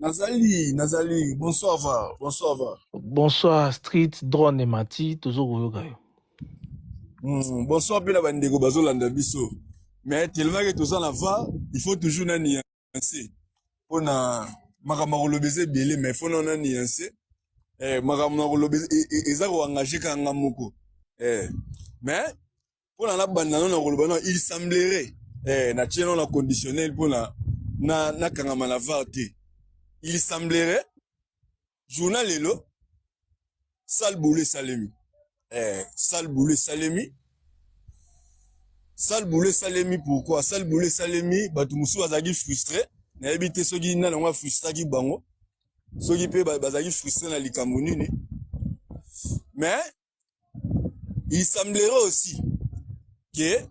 Nazali, bonsoir, va, bonsoir, va. Bonsoir, Street, Drone et Mati, toujours au yoga. Bonsoir, Pela Bandego, Bazolanda Bisso. Mais tellement que tout ça, la va, il faut toujours nuancer. On a, Maramaro baiser belé, mais il faut non nuancer. Maramaro baiser, et ça, on engagé quand on a moko. Mais, pour la banane, il semblerait, na tient la conditionnel pour na kangamana varte. Il semblerait, journal lelo, sal boulé salemi. Sal boulé salemi. Sal boulé salemi, pourquoi? Sal boulé salemi, batumusu bazagi frustré. Na ebite sogi na longwa frustré ki bango. Sogi pe bazagi frustré na likamuni. Mais, il semblerait aussi que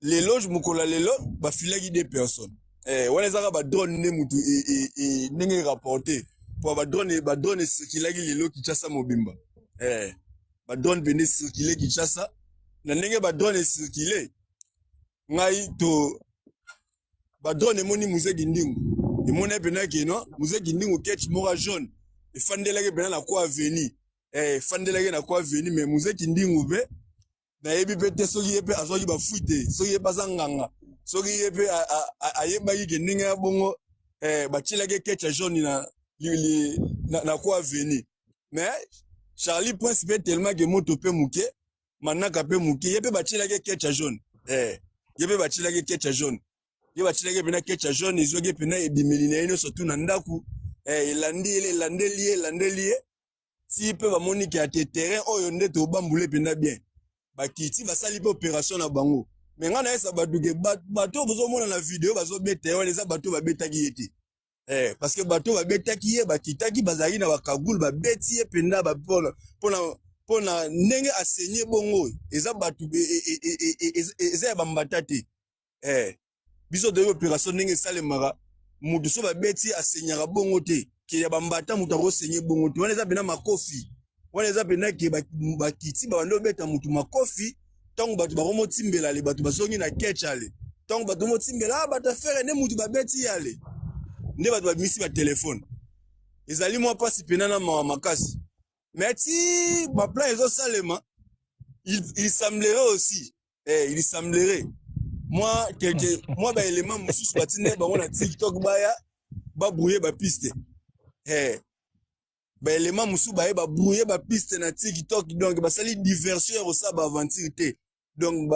les loges mukola lelo, bafilagi des personnes. Wana zaka ba drone ne mutu nenge rapporté. Pour ba drone circulagi lelo Kinshasa mobimba. Ba drone bene circuler Kinshasa. Na ndenge ba drone circuler. Ngai to ba drone moni musée gindingu. Et mon epena keno, musée gindingu ketch mora jaune. Et fandelage bena na kwa avenue. Fandelage na kwa avenue mais musée gindingu be na yebi pete soki yepe azoki ba fuite, soki yepa sanganga. Soki yepe ayeba ki gindinga ya bongo bachilage ketch jaune na kwa avenue. Mais Charlie Prince fait tellement que moto pe mouke, manaka pe mouke, yepe bachilage ketch jaune. Yepe bachilage ketch jaune. Ye bachilage pena ketch jaune ezoge pena ebimelina ino surtout na ndaku landelier si pe ba monike ya terrain oyo ndete obambule pena bien bakiti basali pe opération na bango mais ngana esa baduge bato bozo mona na vidéo bazo beta wana eza bato babetaki yete parce que bato babetaki ye bakitaki bazali na bakagul babeti ye penda ba pona ndenge asenye bongo eza bato eza ya bambata te biso de opération ndenge salemaka mutu so babeti asenyaka bongo te ke ya bambata mutu akosenye bongo te wana eza pena makofi wana eza pena ke bakiti babandi obeta mutu makofi ntango bato bakomotimbela le bato basongi na ketch ale ntango bato motimbela bato afere nde mutu babeti yale nde bato babimisi batelefone ezali mwa mpasi pena na mawa makasi mais ti baplan ezosalema il semblerait aussi il semblerait moi ba élément mususu batine bango na TikTok baya ba brouiller ba piste ba élément mususu ba brouiller ba piste na TikTok donc ba sali diversion au sa ba aventure te donc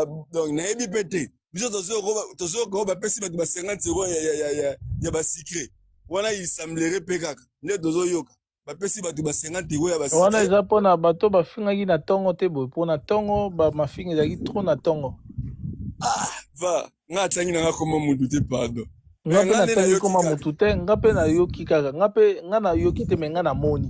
na ebi pété biso tozo ko ba pesi ba 50 euros ya ba secret wana il semblerait pe kaka ne tozo yoka ba pesi ba 50 euros ya ba secret wana eza pona bato bafingaki na tongo te boy pona tongo ba mafinga ezaki trop na tongo va nga tangi na koma mutu te pardon nga pe na tangi koma mutu te nga pe na yoki kaka nga na yoki te me nga na moni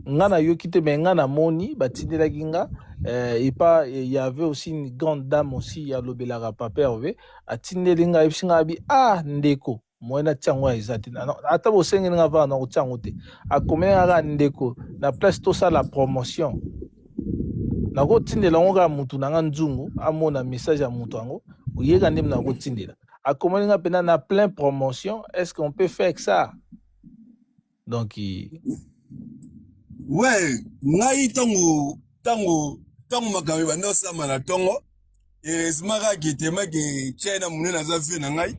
nga na yoki te me nga na moni batindelaki nga et pas il y avait aussi une grande dame aussi ya lobelaka papa Hervé atindeli nga yebisi nga abi ndeko moyena tiango eza te ata bosengeli nga vana na kotiango te akomeli nga ndeko na place tosala promotion nakotindela ngo kaka mutu na nga nzungu amona message ya mutu yango oyeka ndenge nakotindela akomeli nga pena na plein promotion est-ce qu'on peut faire que ça donc ouais ngai tango makambo banda osama na tongo heureusement kaka etema ke china monene aza ve na ngai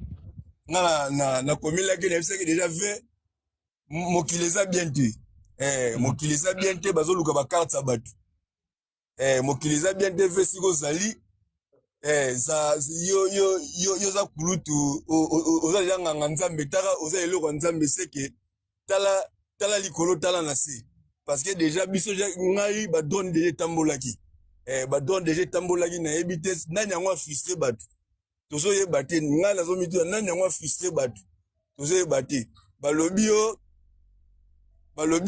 nga na komelaki na yebisaki deja ve mokili eza bien te mokili eza bien te bazoluka bakarte ya bato mokili eza bien te ve siko ozali yo za kulutu oza deja nganga nzambe taka oza eloko ya nzambe seke tala likolo tala na se parce que déjà biso ngai badrone deja etambolaki badrone deja etambolaki nayebi te nani yango afrustre bato tozoyeba te ngai nazomituya nani yango afrustre bato tozoyeba te balobi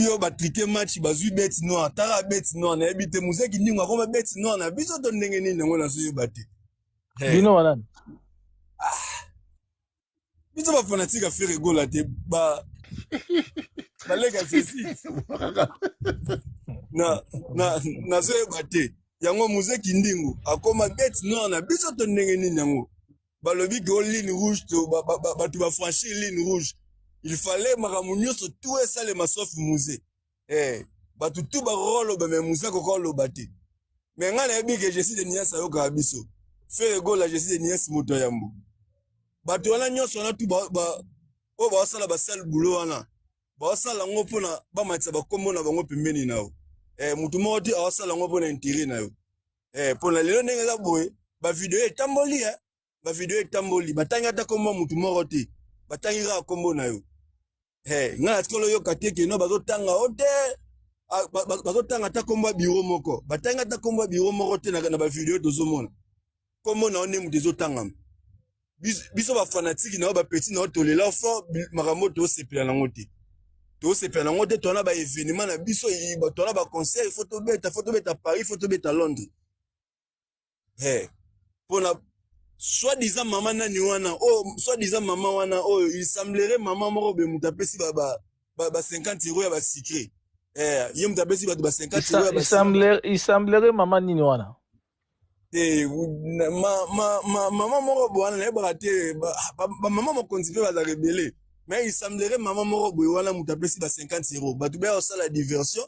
yo batrike match bazwi beti noir tala beti noir nayebi te muzeki ndingo akoma beti noir na biso to ndenge nini yango nazoyeba te bino wanani biso bafanatique afere egola te balega ceci nazoyeba te yango muzeki ndingo akoma beti noir na biso to ndenge nini yango balobi que ligne rouge tu vas franchir ligne rouge. Il fallait maramunyo sur tout ça les masof musée. Batu tout ba rolo ba me musée ko lo bate. Mais ngana ebi que je suis de nias ayo ka biso. Fait go la je suis de nias moto yambo. Batu wana nyonso na tout ba sala ba sal boulot wana. Ba sala ngo pona ba matsa ba kombo na bango pembeni nao. Mutu mo ti awasala ngo pona intérêt na yo. Pona lelo ndenge za boye ba video etamboli ba video etamboli batanga ta kombo mutu moko te. Batangi ra kombo na yo. Ngana tikolo yo kateke no bazo tanga ote. Bazo tanga ta kombo biro moko. Batanga ta kombo biro moko te na ba video tozomona. Kombo na one mutu zo tanga. Biso ba fanatique na ba petit na tolela fort maramoto sepela na ngote. To sepela na ngote tona ba événement na biso ba tona ba concert photo beta Paris photo beta Londres. Pona soi-disant maman nani wana soi-disant maman wana il semblerait maman moko be mutapesi ba 50 euros ya ba secret. Ye mutapesi ba 50 euros ya ba il semblerait maman nini wana. Maman moko bo wana na brate ba maman mo continue ba rebelle. Mais il semblerait maman moko bo wana mutapesi ba 50 euros. Ba tu ba la diversion,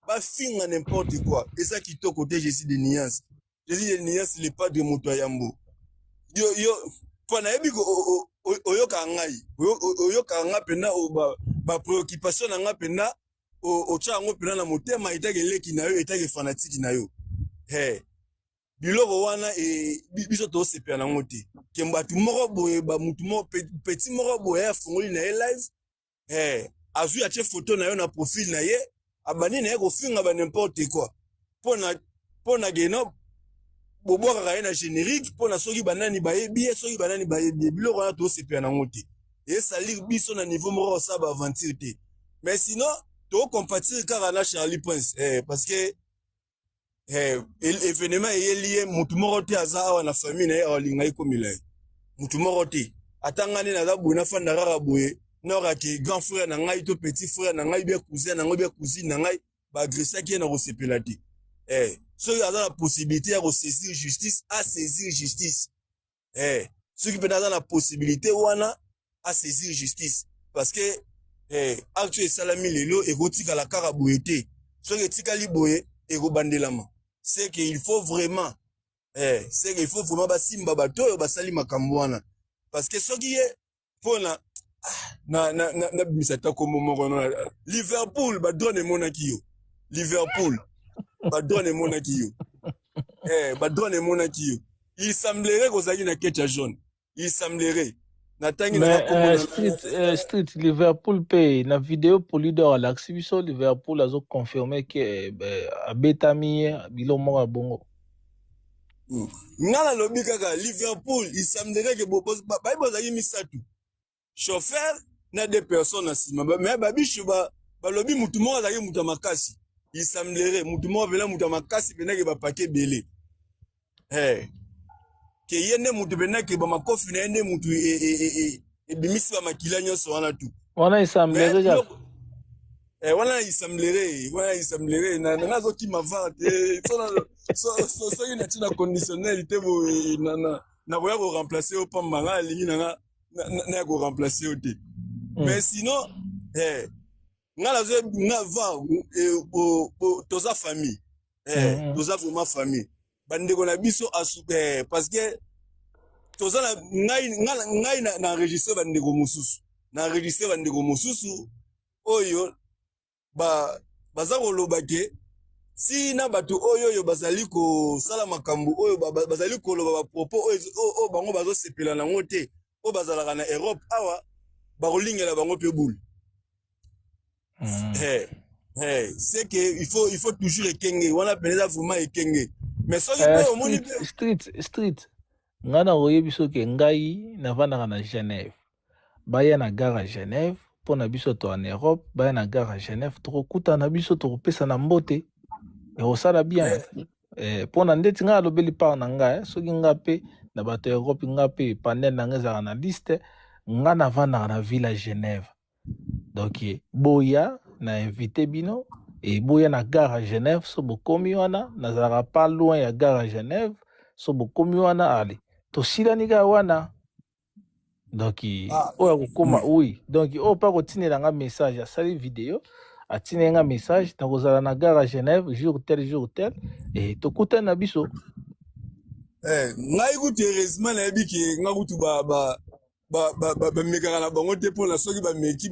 ba finga n'importe quoi. Et ça qui to côté Jésus de Nias. Jésus de Nias il est pas de Motoyambo. Yo pona ebi ko oyoka ngai oyoka nga pena ba préoccupation na nga pena o cha ngo pena na motema itake leki na yo itake fanatique na yo biloko wana biso to sepia na ngote kemba tu moko boye ba mutu mo petit moko boye afungoli na live azu ya che photo na yo na profil na ye abani na ye ko finga ba n'importe quoi pona geno bobo ka na générique pona soki banani bayebi soki banani bayebi biloko na to sepia na ngote et salir biso na niveau moko sa ba aventure te mais sinon to compatir kaka na Charlie Prince parce que événement est lié mutu moko te aza awa na famille na ye alinga ikomila mutu moko te atangani na za boye na fanda rara boye nora ki grand frère na ngai to petit frère na ngai bien cousin na ngai bien cousine na ngai ba agresser ki na kosepela te ceux qui ont la possibilité de saisir justice, à saisir justice. Ceux qui ont la possibilité à saisir justice. Parce que, actuellement, salami lelo, et gotika la karabouete. Ceux qui tika liboye, et gobandelama. C'est qu'il faut vraiment, basimba bato, basali makambuana. Parce que ceux qui est, pour na bisata comme moment, Liverpool, ba donne mon akio. Liverpool. Badone monakio. Badone monakio. Il semblerait que ça na ketcha jaune. Il semblerait. Mais street Liverpool paye na vidéo pour leader à l'activité Liverpool a confirmé que abetami bilo moko bongo. Ngala lobi kaka Liverpool il semblerait que bobo zaki misatu. Chauffeur na deux personnes asima mais babichu ba lobi mutu moko zaki mutu makasi. Il semblerait mutu mo vela mutu makasi pena ke ba paquet belé ke yene mutu pena ke ba makofi na yene mutu bimisi ba makila nyonso wana tu wana il semblerait wana il semblerait na zo ki mava te so ina tina conditionnel te bo na ko ya ko remplacer au pamba nga lingi na ko remplacer au te mais sinon nga va toza famille toza vraiment famille bandeko na biso parce que toza ngai na enregistrer bandeko mosusu oyo baza koloba ke si na bato oyo bazali kosala makambo oyo bazali koloba bapropos oyo bango bazosepela nango te oyo bazalaka na Europe awa bakolingela bango mpe bule. C'est que il faut toujours ekenge wana peneza vraiment ekenge mais soki pe omoni street ngana oyebi soki ngai navandaka na Genève baya na gare à Genève pona biso to en Europe baya na gare à Genève tokokuta na biso tokopesa na mbote ekosala bien pona ndeti ngai alobeli part na ngai soki nga pe na bato Europe nga pe panel na ngai ezalaka na liste nga navandaka na ville à Genève. Donc, boya na invité bino et boya na gare à Genève so bokomi wana nazara pas loin ya gare à Genève so bokomi wana ale to silani ga wana Donc, Ah, oui. Donc, pas continuer dans un message, à salut vidéo, à tiner un message, dans vos à gare à Genève, jour tel, et tout côté nabiso. ngai kutu heureusement nayebi ke nga kutu bamekaka na bango te mpona soki bameki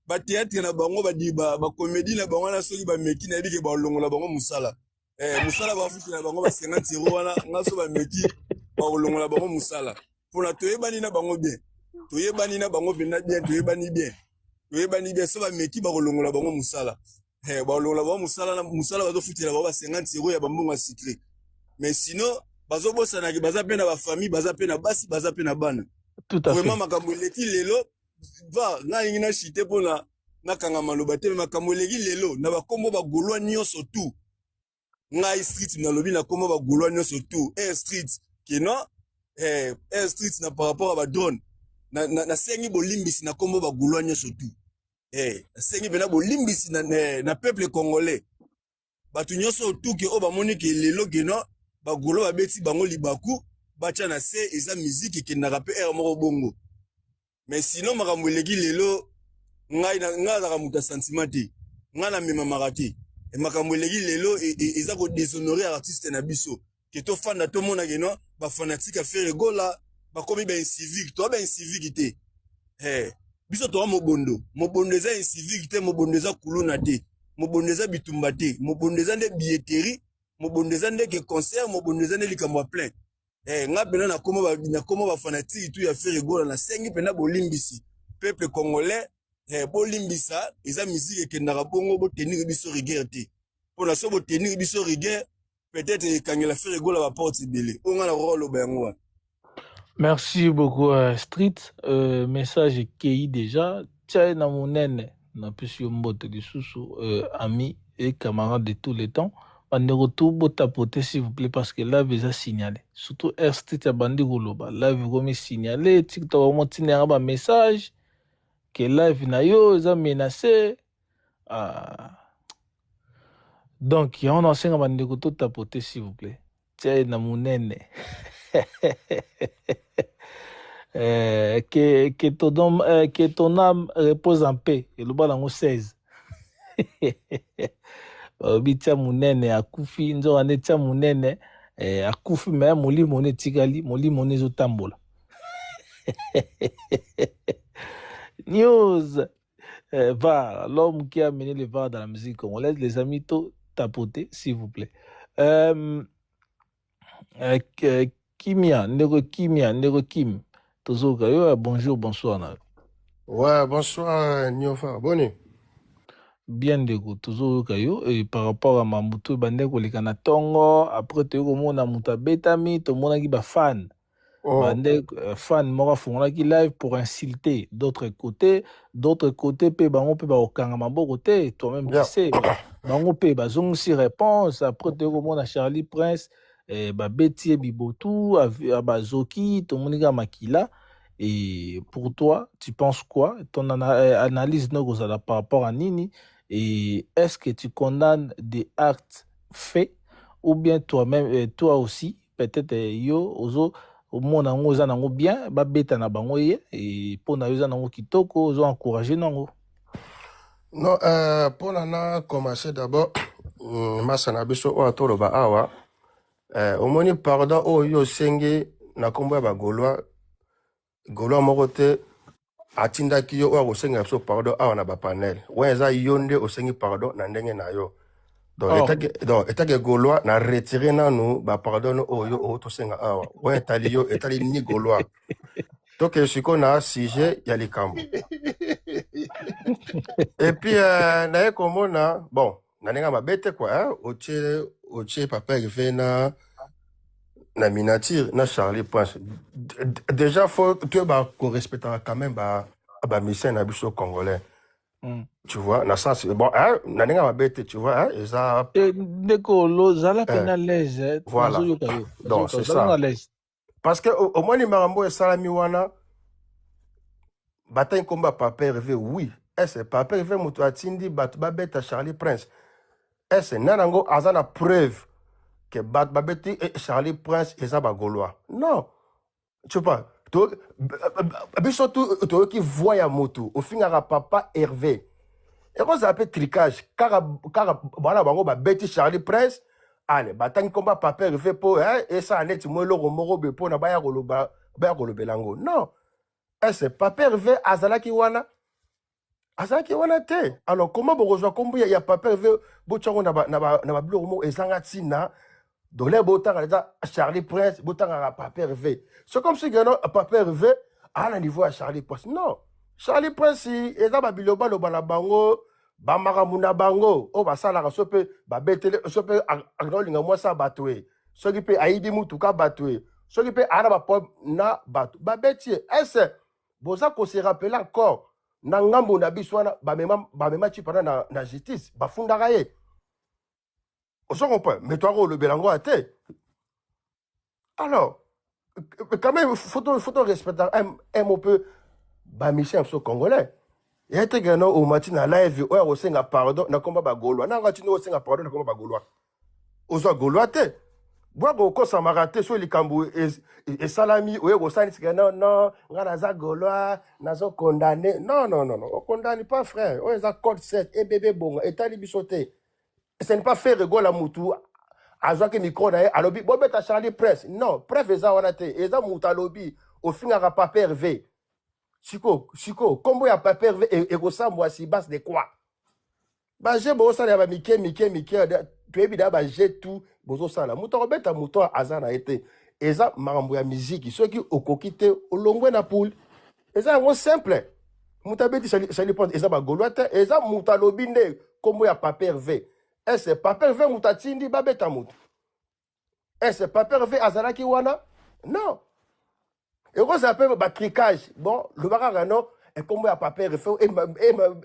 bateatre na bango bakomedi na bango wana soki bameki nayebi ke baolongola bango mosala mosala bafuti na bango ba 50 euro wana nga so bameki baolongola bango mosala mpona toyebani na bango bien toyebani na bango mpena bien toyebani bien so bameki bakolongola bango mosala baolongola bango mosala bazofutela bango ba 50 euro ya bambongo ya sucre mais sinon bazobosanaki baza pe na bafamille baza pe na basi baza pe na bana Tout à vraiment fait. makambo eleki lelo va nalingi na chite mpona nakanga maloba te me makambo eleki lelo na bakombo bagolwa nyonso tu ngai street nalobi na kombo bagolwa nyonso tu air street keno air street na par rapport a badrone nasengi bolimbisi na kombo bagolwa nyonso tu nasengi mpena bolimbisi na peuple congolais bato nyonso otuki oyo bamoni ke lelo keno bagolo babeti bango libaku batia na se eza miziki ekendaka mpe ere moko bongo mais sinon makambo eleki lelo ngai azaka moto ya sentiment te ngai namemamaka te makambo eleki lelo eza kodeshonore artiste na biso ke tofanda tomona keno bafanatike afere egola bakomi baincivique toa baincivique te biso toa mobondo eza incivique te mobondo eza kuluna te mobondo eza bitumba te mobondo eza nde billetterie mobondo eza ndeke concert mobondo eza nde likambo ya plein nga mpena nakoma bafanatike tu ya fere egola nasengi mpena bolimbisi peuple congolais bolimbisa eza miziki ekendaka bongo botenir biso rigueur te mpona so botenir biso rigueur peut-être ekangela fere egola baporte ebele oyo nga nakoka oloba yango wana. Merci beaucoup, Street. Message qui déjà. Tiens, na monene, na plus mbote de sous amis et camarades de tous les temps. On est retour tapoter s'il vous plaît parce que là, vous avez signalé. Surtout Street a bandi goloba. Là, vous avez signalé. TikTok a monté un message que live na yo, ils ont menacé. Donc, on a enseigné à bandi goloba tapoter s'il vous plaît. Tiens, na monene. Que ton âme repose en paix. Et le bas dans 16. Bitia munene akufi nzo ane tia munene akufi me molimo ne tikali molimo ne zotambola. News VAR, l'homme qui a mené le VAR dans la musique congolaise. Les amis, tapoter s'il vous plaît. Kimia, Nego Kim. Tozoka, bonjour, bonsoir. Ouais, bonsoir, Niofa. Bonne. Bien Ndeko, Tozoka, et par rapport à Mamuto, Bandeko, les Kanatongo, après, tu as Muta Betami, tout le monde qui est fan. Fan, Mora Fonga qui live pour insulter d'autres côtés, pe bango pe ba okanga côté, toi-même tu sais, bango pe ba zongsi réponse, après tu as Charlie Prince, ba Betty Bibotou, ba Zoki, tout le monde qui Makila. Et pour toi, tu penses quoi? Ton analyse par rapport à Nini, et est-ce que tu condamnes des actes faits ou bien toi-même, toi aussi, peut-être yo, ozo, omona ngo eza nango bien babeta na bango ye et pona eza nango kitoko ozo encourager nango. Non, pour na commencer d'abord masana biso o atoloba awa omoni pardon o yo senge na kombo ya bagolwa golwa moko te atindaki yo o akosenga biso pardon awa na bapanel we eza yo nde osengi pardon na ndenge na yo donc etake golwa na retirer nanu bapardon oyo otosenga awa we etali yo etali ni golwa toke siko na sujet ya likambo et puis naye komona bon na ndenge mabete quoi otie papa rive na miniature na Charlie Prince déjà faut tu ba correspecter quand même ba mission na biso congolais. Tu vois na sens bon na ndenge mabete tu vois eza ndeko lo zala pena l'aise voilà donc c'est ça parce que au moins ni marambo e salami wana bataille combat papa rive oui est-ce papa rive moto atindi bat babeta Charlie Prince est-ce nanango azana preuve que babeti Charlie Prince eza bagolois non tu vois biso tu qui voya moto au finira papa Hervé et on s'appelle tricage car bana bango ba beti Charlie Prince allez batani combat papa Hervé po et ça net mo lo moro be po na ba ya kolobelango non c'est papa Hervé azalaki wana te alors comment bozwa kombo ya papa Hervé bochango na ba blog mo ezanga tina donc les botans Charlie Prince botanga papa Hervé c'est comme si papa Hervé à un niveau à Charlie Prince non Charlie Prince eza ba biloba lo bana bango ba makamuna bango o ba sala ka sope ba betele sope agnolinga moi sa batwe soki pe aidi mutu ka batwe soki pe ana ba pop na batu ba betie est boza ko se rappeler encore na ngambo na biswana ba mema chi pendant na justice ba fundaka ye on se comprend mais toi le belango a té alors quand même faut respecter un peu ba Michel so congolais et était gano au matin live o o senga pardon na komba ba golwa na ngati no senga pardon na komba ba golwa o so golwa te bwa go ko samarate so likambu et salami o go sani gano non ngana za golwa na zo condamné non on condamne pas frère o za code 7 et bébé bonga et tali bisoté ce n'est pas faire rigoler à Moutou, à Joaquin Micro, à lobby, Bobet à Charlie Press. Non, bref, ils ont été, ils ont Mouta lobby, au fin, à pas Hervé. Chico, comment il y a pas Hervé et Rosa, moi, si basse de quoi? Bah, j'ai beau ça, il y a Mickey, tu es bien, bah, j'ai tout, beau ça, là. Mouta Robert, à Mouta, Azan a été. Et ça, Marambouya musique, ceux qui ont coquité, au long na poule. Et ça, c'est simple. Mouta Betty, Charlie Press, et ça, bah, Goloate, et ça, Mouta lobby, comment il y a pas Hervé. C'est papa Hervé Moutatindi babeta moutou. C'est papa Hervé Azalaki wana? Non. Et on s'appelle tricage. Bon, le baragano est comme il y a papa Hervé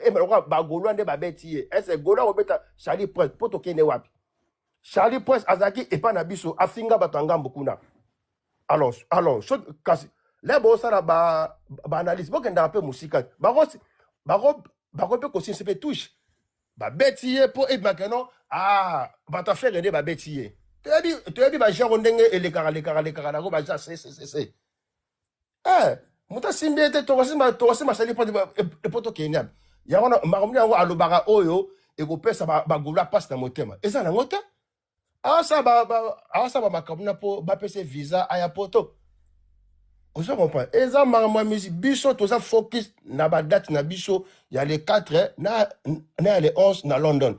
et Bagolouan de babetier. C'est Gola Obeta Charlie Prince, poto kene wapi. Charlie Prince Azaki et pas nabiso afinga batanga mbukuna. Alors, les bossa la ba analyse, bon kenda peu musical. Bago pe kosi se pe touche. Ba betiye po et maintenant ba ta faire aider ba betiye tu as dit ba genre ndenge et les kara na go ba ja c'est muta simbiete to ma sali po de poto Kenya ya wana makomni yango alobaka oyo e ko pesa ba gula passe na motema eza na ngota ça ba makamna po ba pesa visa aya poto on se comprend eza makamwa musique biso to za focus na ba date na biso ya les 4 na les 11 na London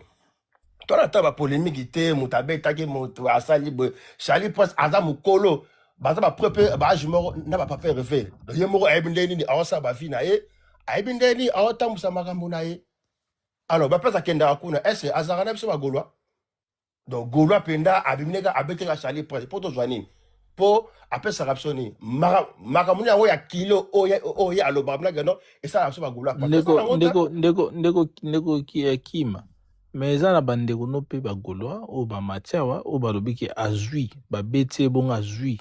to na ta ba polémique te mutabeta ke mutu asali Charlie Prince aza mukolo baza ba prepare ba jumoro na ba papa Hervé ye moko ayibindeni ni awasa ba fi na ye ayibindeni awatambusa makambo na ye alors ba pesa kenda kuna ese azara na biso ba golwa donc golwa penda abimneka abeteka Charlie Prince poto zwanini po après sa rapsoni makamuni yango ya kilo oya alobamna gano et ça la so bagula pa ndeko kima mais eza na bandeko no mpe bagolwa oyo bamatiawa oyo balobi ke azwi babeti ebongo azwi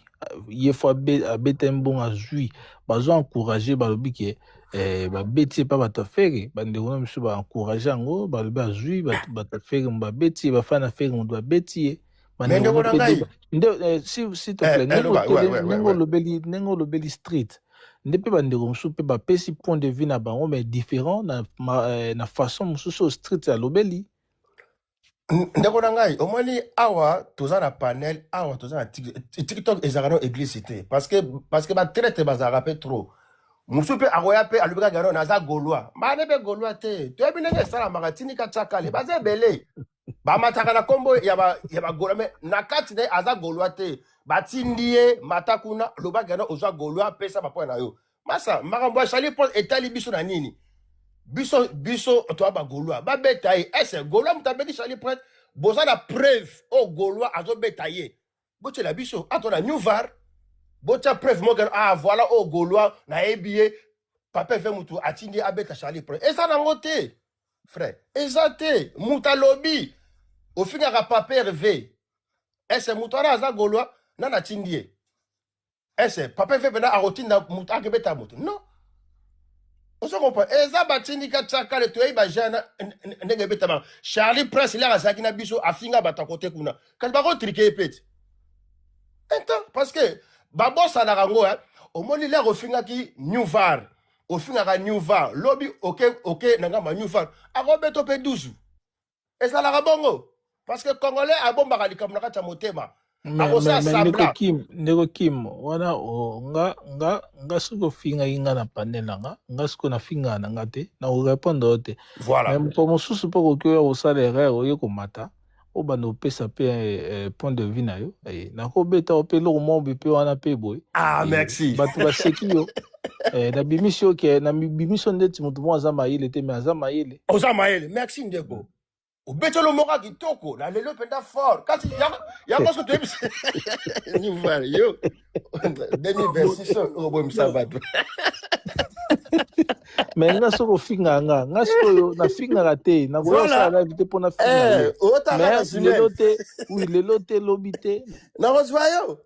ye fo abeta mbongo azwi bazo encourage balobi ke babeti epa bato afere bandeko na biso baencourage yango balobi azwi bato afere mo babeti bafana fere moto babeti ye s'il te plaît ndenge olobeli street nde mpe bandeko mosusu mpe bapesi point de vue na bango mais différent na façon mosusu oyo street alobeli ndeko na ngai omoni awa toza na panel awa toza na TikTok ezalaka no église te parce que batraite bazalaka mpe trop mosusu mpe akoya mpe alobika gano naza golwa mane mpe golwa te toyebi ndenge esalamaka tinika tiakale baza ebele bamataka na kombo ya bagolwa me na kati na ye aza golwa te batindi ye mata kuna lobaka na ozwa golwa pesa bapoint na yo masa makambo ya Charlie Prince etali biso na nini biso toa bagolwa babeta ye ese golwa moto abeti Charlie Prince boza na preuve o golwa azobeta ye botyela biso ato na new var botya preuve moko voilà o golwa nayebi ye papa efe motu atindi ye abeta Charlie Prince eza nango te frère eza te moto alobi ofingaka papa Hervé ese moto wana aza golwa nana atindi ye ese papa Hervé pena akotinda moto akebeta moto non on se comprend eza batindika tiakale toyebi bajana ndenge ebetama Charlie Prince ilaka azalaki na biso afinga bato akote kuna kasi bakotrike ye peti parce que babosanaka ngo omoni lere ofingaki new var ofingaka new var lobi ok nangamba new var akobeto mpe 12 ezalaka bongo parce que congolais abombaka likambo na kati ya motema akosala sembla ndeko kim wana nga soki ofingaki nga na panel na nga soki nafingaka na nga te na korépondre te voilà mpo mosusu mpo koki oyo kosala erreur oye komata obanda opesa mpe point de vue na yo nakobeta o mpe eloko mobi mpe wana mpe boye merci bato baseki yo na bimisi oke na bimiso ndeti moto mo aza mayele te me aza mayele oza mayele merci ndeko obetelo moka kitoko na lelo penda fort kasi yango so toyebisa nivar yo 2026 obomisa bato me nga soki ofingaka nga sikoyo nafingaka te nakoyosala live te mpo nafinga lelo te lobi te nakozwa yo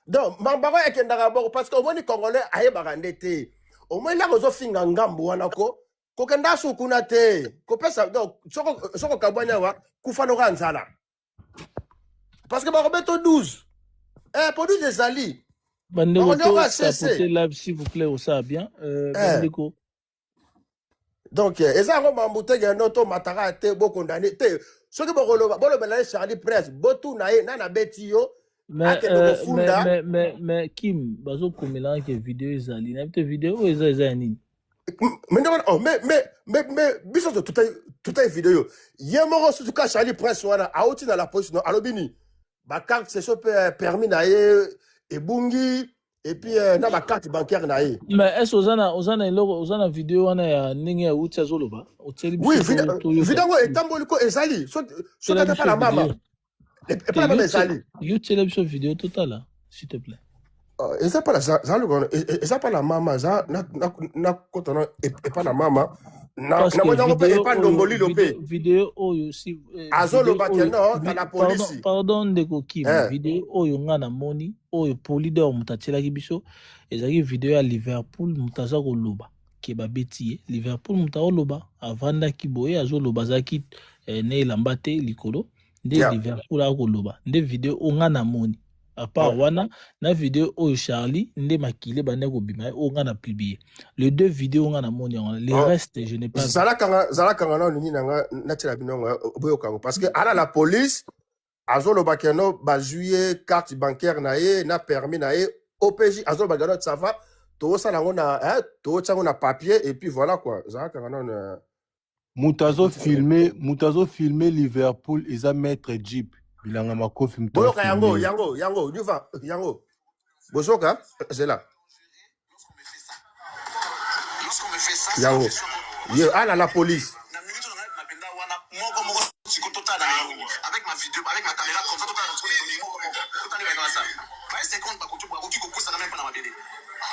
donc bango ekendaka boko parce que omoni congolais ayebaka nde te omoni lako ozofinga ngambu wana kokenda sukuna te kopesa donc soko kabwani awa kufanoka nzala parce que bakobeto 12 po 12 ezali bandeko tosapote live s'il vous plaît osala bien bandeko donc eza yango mambu te geno to mataka te bokondane te soki bolobela ye Charlie Prince botuna ye nana beti yo akende kofunda mais Kim bazokomelanga ke video ezali na bite video oyo eza ya nini mais biso tutai video ye moko susu ka Charlie Prince wana auti na la police no alobini ba carte c'est pe permis na ye ebungi et puis na ba carte bancaire na ye mais est-ce ozana eloko ozana video wana ya ndenge ya uti azoloba oteli oui video etamboli ko ezali so tata pa la mama et pas la mama ezali you tell biso video totala s'il te plaît eza pas la mama za na kotono et pas la mama na mwana ko e pas ndomboli lope video oyo si azoloba teno na la police pardon ndeko Kim video oyo nga na moni oyo polider mutatelaki biso ezaki video ya Liverpool mutaza koloba ke babeti Liverpool mutaoloba avandaki boye azoloba zaki ne elamba te likolo nde Liverpool akoloba nde video onga na moni à part wana na vidéo oyo Charlie nde makile bande ko bima o nga na publier les deux vidéos nga na moni les restes je n'ai pas zala kanga na nini nga na tira binonga boyo kango parce que ala la police azolo bakeno bajuye carte bancaire na ye na permis na ye OPJ azolo bagano ça va to sala ngona to tsango na papier et puis voilà quoi zala kanga na mutazo filmer Liverpool eza maître Jeep bilanga makofi mto boyoka yango yuva bozoka c'est là yango ye ala la police avec ma vidéo avec ma caméra comme ça tout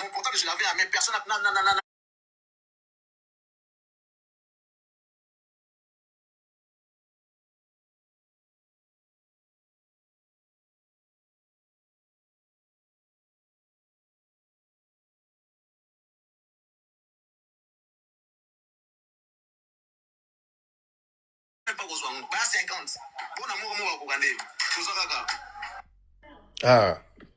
mon portable je l'avais à mes personnes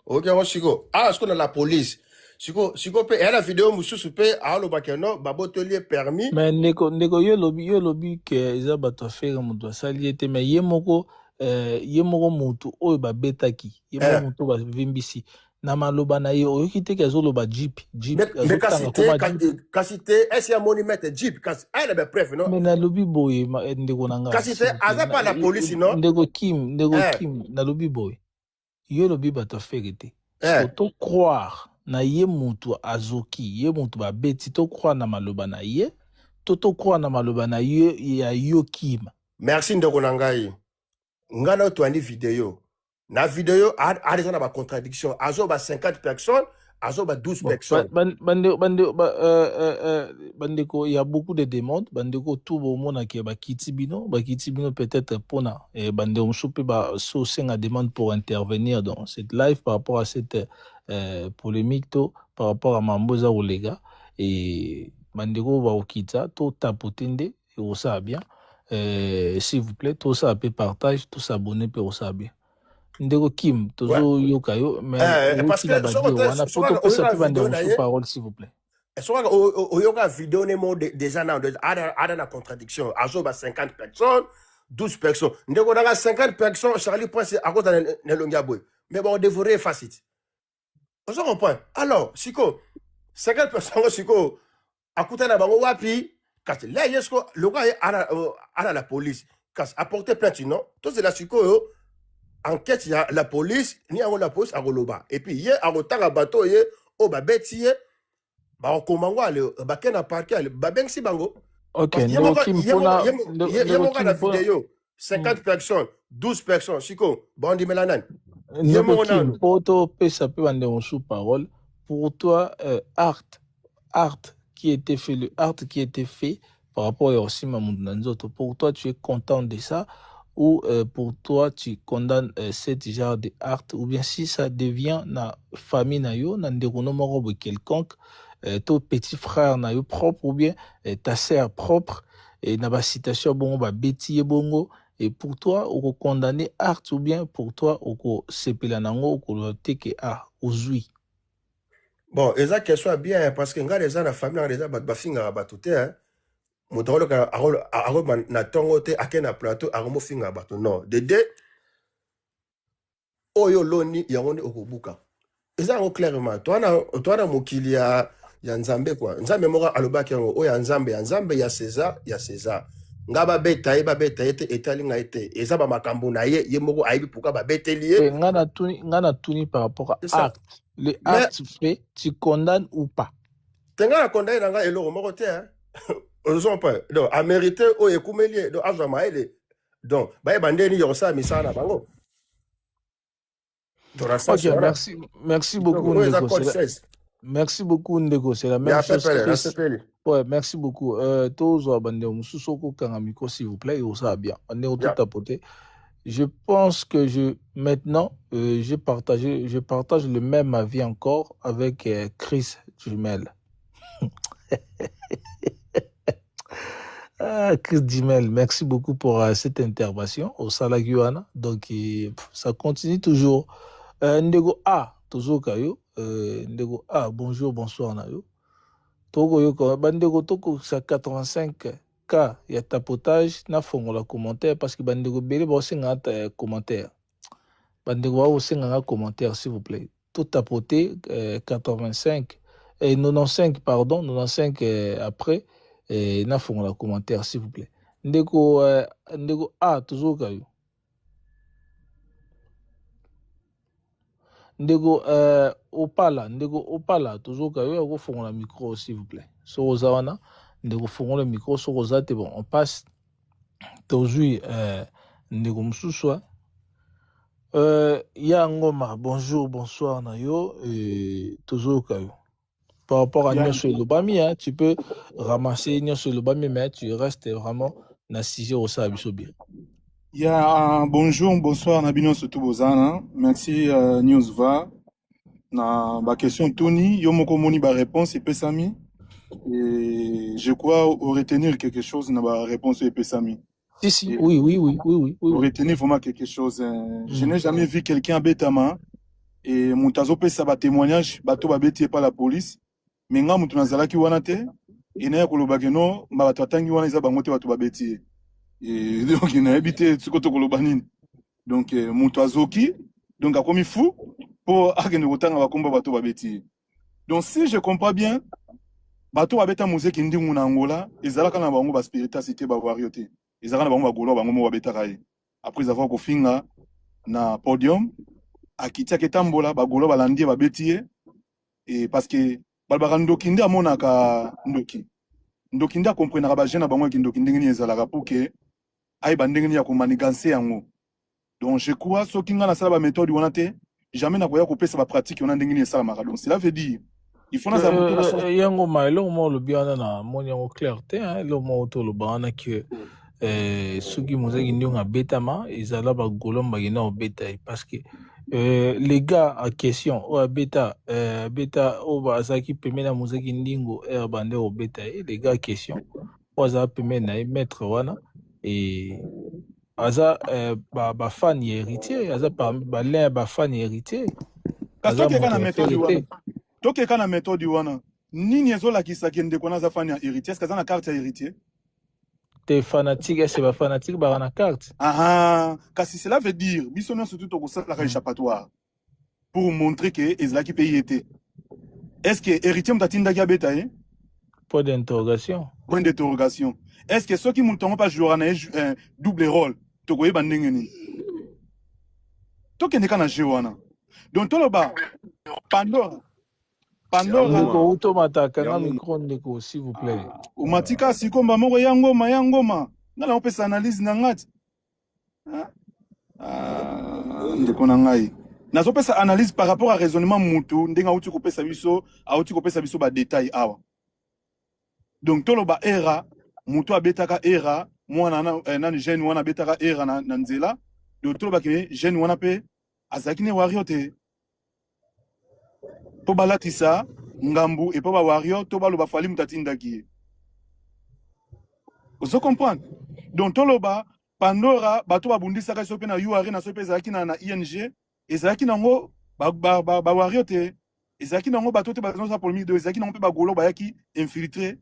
ok on siko ce qu'on a la police siko pe la vidéo mususu pe alo bakeno babotelier permis mais ndeko yo lobi ke eza bato faire mutu asali ete mais ye moko mutu oyo babetaki ye moko mutu bavimbisi na maloba na ye oyoki te kezoloba jeep kasi te esi ya moni mete jeep kasi ayana be preuve no mais nalobi boye ndeko na nga kasi te aza pa la police no ndeko Kim nalobi boye yo lobi bato faire te to croire na ye mutu azoki ye mutu babeti to croire na maloba na ye to croire na maloba na ye ya yo Kim merci ndeko na ngai ngana to andi video na vidéo a déjà na ba contradiction azo ba 50 personnes azo ba 12 personnes bandeko il y a beaucoup de demandes bandeko tout bo mona ke ba kitibino peut-être pona et bandeko msupe ba so senga demande pour intervenir dans cette live par rapport à cette polémique to par rapport à mamboza olega et bandeko ba okita to tapotende et osa bien s'il vous plaît tout ça peut partage tout s'abonner pour ça bien. ndeko Kim Ouais. tozo yoka yo mais Parce outi na que badie wana po topesa mpe bandeko na mosusu ye parole s'il vous plaît. soki oyoka video ne mo déjà ada na contradiction azoba 50 personnes 12 personnes ndeko nanga 50 personnes Charlie Prince akota na longia boy mais bon on devrait effacer it. On se comprend. Alors siko 50 personnes siko akuta na bango wapi kasi là yesko loka ana la police kasi apporter plainte non tout c'est la siko yo enquête ya la police ni yango la police akoloba et puis ye akotanga bato ye o babeti ye bakomango ale bakena parke ale babengisi bango Ok, parce que ndeko Kim mpona yemoka na video 50 personnes 12 personnes siko bondimela nani ndeko Kim po topesa mpe bandeko mosusu parole. Pour toi art qui était fait, le art qui était fait par rapport à Osima Mundanzoto, pour toi tu es content de ça ou pour toi tu condamnes cet genre de art, ou bien si ça devient na famille na yo na ndeko no moko quelconque, ton petit frère na yo propre ou bien ta sœur propre et na ba citation bongo ba beti bongo, et pour toi on condamner art ou bien pour toi on sepela nango ko teke art ozui. Bon, eza question bien parce que nga déjà na famille nga déjà bafinga bato te hein. Mutolo ka arolo na tongo te akena plateau aromo finga bato non. Dede oyo loni yango ne okobuka. Eza ngo clairement toi na mokili ya nzambe quoi. Nzambe moka alobaki yango oya nzambe ya César. Nga babeta ete etali nga ete eza ba makambo na ye moko aibi pourquoi babeteli ye. Nga na tuni par rapport à acte. Le acte fait, tu condamnes ou pas? Tenga na condamné nanga eloko moko te hein. Osons pas. Donc a mérité o ekumeli donc azama ele. Donc ba bandeni yosa misana bango. Ok, merci beaucoup Ndeko. Merci beaucoup Ndeko, c'est la même chose. Ouais, merci beaucoup. Tous bandeko mususu ko kanga micro s'il vous plaît, et ça bien. On est au tout tapoter. Je pense que maintenant, je partage le même avis encore avec Chris Jumel. Chris Jumel, merci beaucoup pour cette intervention au Salaguana. Donc, ça continue toujours. Ndego A, toujours Kayo. Ndego A, bonjour, bonsoir, Nayo. Togo Yoko, Bandego Toko, c'est 85. Cas, il y a tapotage, na fongo la commentaire parce que bandego bele ba osenga commentaire. Bandego ba osenga commentaire s'il vous plaît. Tout tapoter 85 et 95 pardon, 95 après na fongo la commentaire s'il vous plaît. Ndeko A toujours kayo. Ndego opala toujours kayo ko fongo la micro s'il vous plaît. So ozawana ndeko fongo le micro so ozate bon on passe aujourd'hui ndeko mususu ya ngoma bonjour bonsoir nayo toujours kayo par rapport à Nyonso Lobami hein, tu peux ramasser Nyonso Lobami mais tu restes vraiment na sujet au sabiso bien. Ya bonjour bonsoir Nabino surtout bozana merci Newsva na ba question Tony yo moko moni ba réponse et pesami. Et je crois retenir quelque chose dans la réponse de Pessami. Si, oui. Retenir vraiment quelque chose. Je n'ai jamais vu quelqu'un à Betama et Moutazo Pessa ba témoignage, bato ba beti par la police. Mais nga mutu nazala ki wana te et na kolobageno ba bato atangi wana isa bango te bato ba beti. Et donc il n'a habité tsukoto kolobanine. Donc Moutazo ki donc a commis fou pour agene kotanga ba komba bato ba beti. Donc si je comprends bien bato abeta musique ndingu na Angola ezalaka na bango ba spiritualité ba warioté ezalaka na bango ba golo bango mo babeta kai après avoir kofinga na podium akitia ketambola ba golo balandi ba betie et parce que balbaka ndoki nda monaka ndoki nda comprendre ba jeune bango ki ndoki ndingi ezalaka pour que ay bandingi ya ko manigancer yango. Donc je crois so kinga na sala ba méthode wana te jamais na koya ko pesa ba pratique wana ndingi ezala maka. Donc cela veut dire il faut yango mailo mo lo biana na moni yango clarté hein lo mo to lo bana que suki muzaki ndinga betama izala ba golomba gina obeta parce que les gars en question o beta o ba saki pemena muzaki ndingo bande obeta les gars question o za pemena maître wana et aza fan héritier, aza ba fan héritier. Kasi Aza tokeka na moto méthode wana. héritier. Tokeka na méthode wana. Nini ezolakisa ke ndeko aza fan ya héritier? Est-ce que aza na carte ya héritier? Te fanatique, c'est ba fanatique ba na carte. Ah, kasi cela veut dire biso nyonso tout tokosalaka échappatoire pour montrer que ezalaki pays était. Est-ce que héritier mutatindaki abeta ye? Point d'interrogation. Point d'interrogation. Est-ce que ceux qui mutongo pas jouera na un double rôle tokoyeba ndenge nini? Tokende kana jeu wana. Donc toloba Pandora Ndeko uto mataka na micro ndeko s'il vous plaît. Umatika sikomba moko ya ngoma. Ngala opesa analyse na ngati. Ndeko na ngai. Nazopesa analyse par rapport à raisonnement mutu ndenga uti kopesa biso, auti kopesa biso ba détail awa. Donc toloba era mutu abetaka era mwana na jeune wana betaka era na nzela. Donc toloba ke jeune wana pe azaki ne wario te. Po balatisa ngambu et po ba wario to baloba fali mutatindaki. Vous comprenez? Donc toloba Pandora bato babundisaka sope na URI na sope ezalaki na ING ezalaki nango ba wario te ezalaki nango bato te bazonza polémique de ezalaki nango pe bagolo bayaki infiltré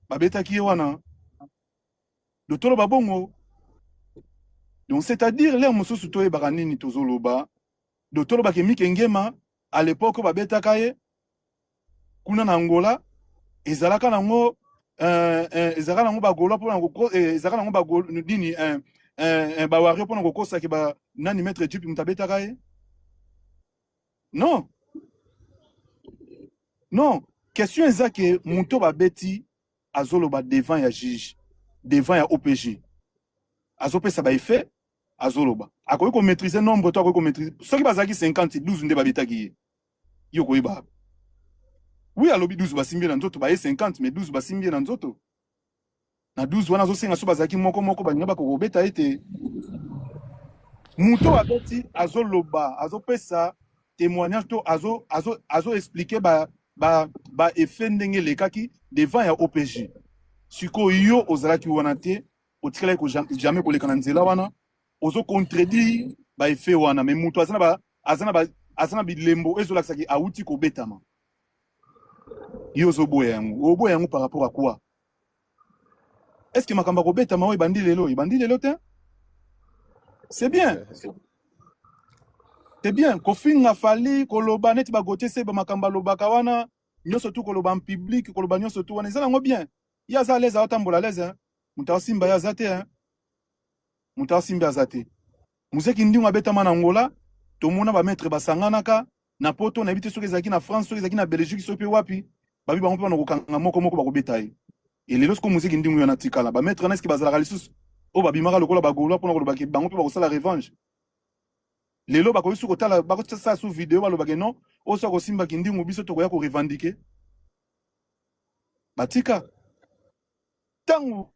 babetaki wana. Donc toloba bongo. Donc c'est-à-dire l'air mosusu to ebaka nini tozoloba. Donc toloba ke Mikengema à l'époque babetaka ye kuna na Angola ezalaka nango ezalaka nango bagolo pona ko ezalaka nango bagolo nini ba wario pona kokosa ke ba nani maître Dieu mutabetaka ye. Non. Question ezake muto babeti azoloba devant ya juge, devant ya OPG. Azopesa ba effet azoloba. Akoyi ko maîtriser nombre to akoyi ko maîtriser. Soki bazaki 50 12 nde babetaki ye. Yo koyiba. Oui, alobi 12 basimbi na nzoto ba 50 mais 12 basimbi na nzoto. Na 12 wana zo senga so bazaki moko baninga ba ko beta ete. Muto abeti azoloba, azopesa témoignage to azo expliquer ba effet ndenge lekaki devant ya OPG. Siko yo ozalaki wana te, otikala ko jamais ko lekana nzela wana, ozo contredire ba effet wana mais muto azana bilembo ezolakisaki auti ko betama. Yo zo boya yango par rapport à quoi? Est-ce que makamba ko betama o ibandi lelo te? C'est bien. C'est bien. Kofinga fali koloba neti bagote se ba makamba lobaka wana nyoso tu koloba en public koloba nyoso tu wana ezala ngo bien. Ya za leza otambola leza. Mutasimba ya zate hein. Mutasimba zate. Muzeki ndinga betama na Angola, tomona ba maître basanganaka na poto na ebite soki ezaki na France soki ezaki na Belgique soki wapi. Babi bango pe na kokanga moko bakobeta ye. Et lelo sko muzeki ndinga yo na tikala ba maître na eski bazala lisusu. O babimaka lokola bagolo pona koloba ke bango pe bakosala revanche. Lelo bakoyi su kotala bakotsa su vidéo balobake non o so kosimba kindingu biso to koya ko revendiquer. Batika. Tangu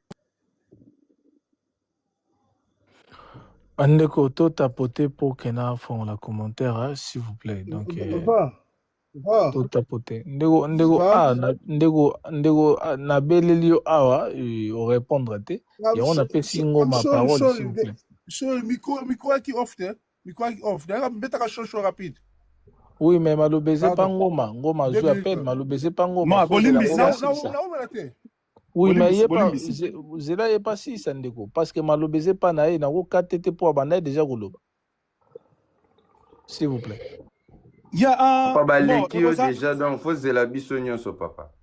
Andeko to tapoter pour Kena font la commentaire s'il vous plaît. Donc to tapoter. Ndego na belelio awa o répondre te. Et on appelle singo ma parole s'il vous plaît. Sur micro qui off d'ailleurs mettre chaud rapide. Oui mais malobeze pas ngoma je appelle malobeze pas ngoma. Oui mais il pas zela est pas si ça ndeko parce que malobeze pas na e na ko katete pour abanda déjà goloba. S'il vous plaît. Il y a un papa lekio déjà donc faut zela biso nyonso papa.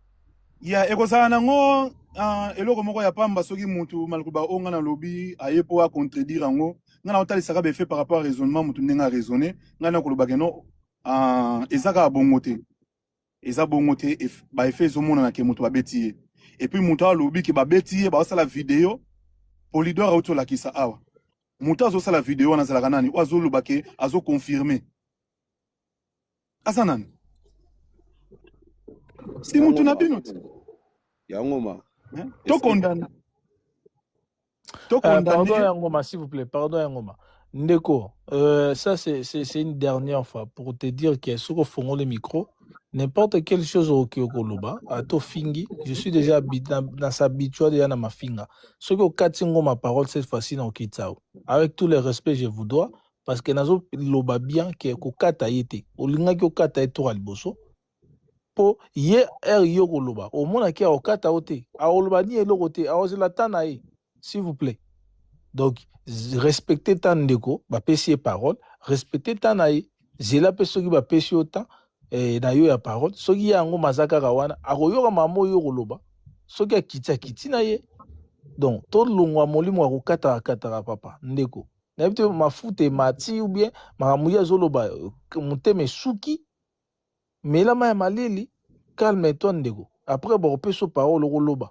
Il y a ekozana nango eloko moko ya pamba soki mutu malkuba onga na lobby ayepo a contredire ngo ngana otali saka be fait par rapport à raisonnement mutu ndenga raisonner ngana koloba ke no ezaka bongote eza bongote ba effet zomona na ke mutu babeti et puis mutu a lobby ke babeti ba osala vidéo polidor auto la kisa awa mutu azo sala vidéo na zala nani ozo loba ke azo confirmer asanani si mutu na binoti Yangoma. To condamne. Pardon Yangoma, s'il vous plaît. Pardon Yangoma. Ndeko, ça c'est une dernière fois pour te dire que ce qu'on fait le micro, n'importe quelle chose au Kyokoloba, à Tofingi, je suis déjà dans sa habitude déjà dans ma finga. Ce que Katingo ma parole cette fois-ci dans Kitsao. Avec tout le respect je vous dois, parce que nazo loba bien que kokata yete, olinga kokata eto alboso, po ye yokoloba, au moins ki okata ote, a oloba ni elokote, a ozela tanae, s'il vous plaît. Donc, respectez ta ndeko, ba pesi parole, respectez ta nae, zela pe soki ba pesi autant, na yo ya parole, soki yango mazaka kawana, akoyoka mamo yo koloba, soki akiti na ye. Donc, tout longwa molimo akokata kata papa, ndeko. Na bite mafute mati ou bien, maramuya zoloba, muteme suki, mais la ma malili, calme-toi ndeko. Après, ba peso parole koloba.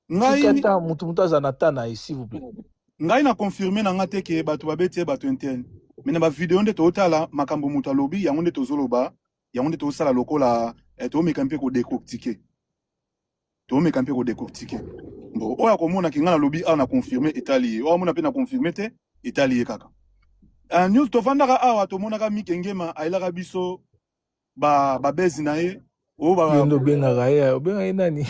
Tikata mutu zanata na s'il vous plaît. Ngai na confirmer na ngate ke bato babeti bato interne. Mais na ba vidéo nde totala makambo muta lobi yango nde tozoloba, yango nde tosala lokola to mekampe ko décortiquer. To mekampe ko décortiquer. Bon, oya komona ki ngana lobi na confirmer etali. Oya mona pe na confirmer te etali kaka. News to fandaka awa to monaka mikengema ailaka biso ba bezi na ye. O ba Yendo benga gaya, benga nani?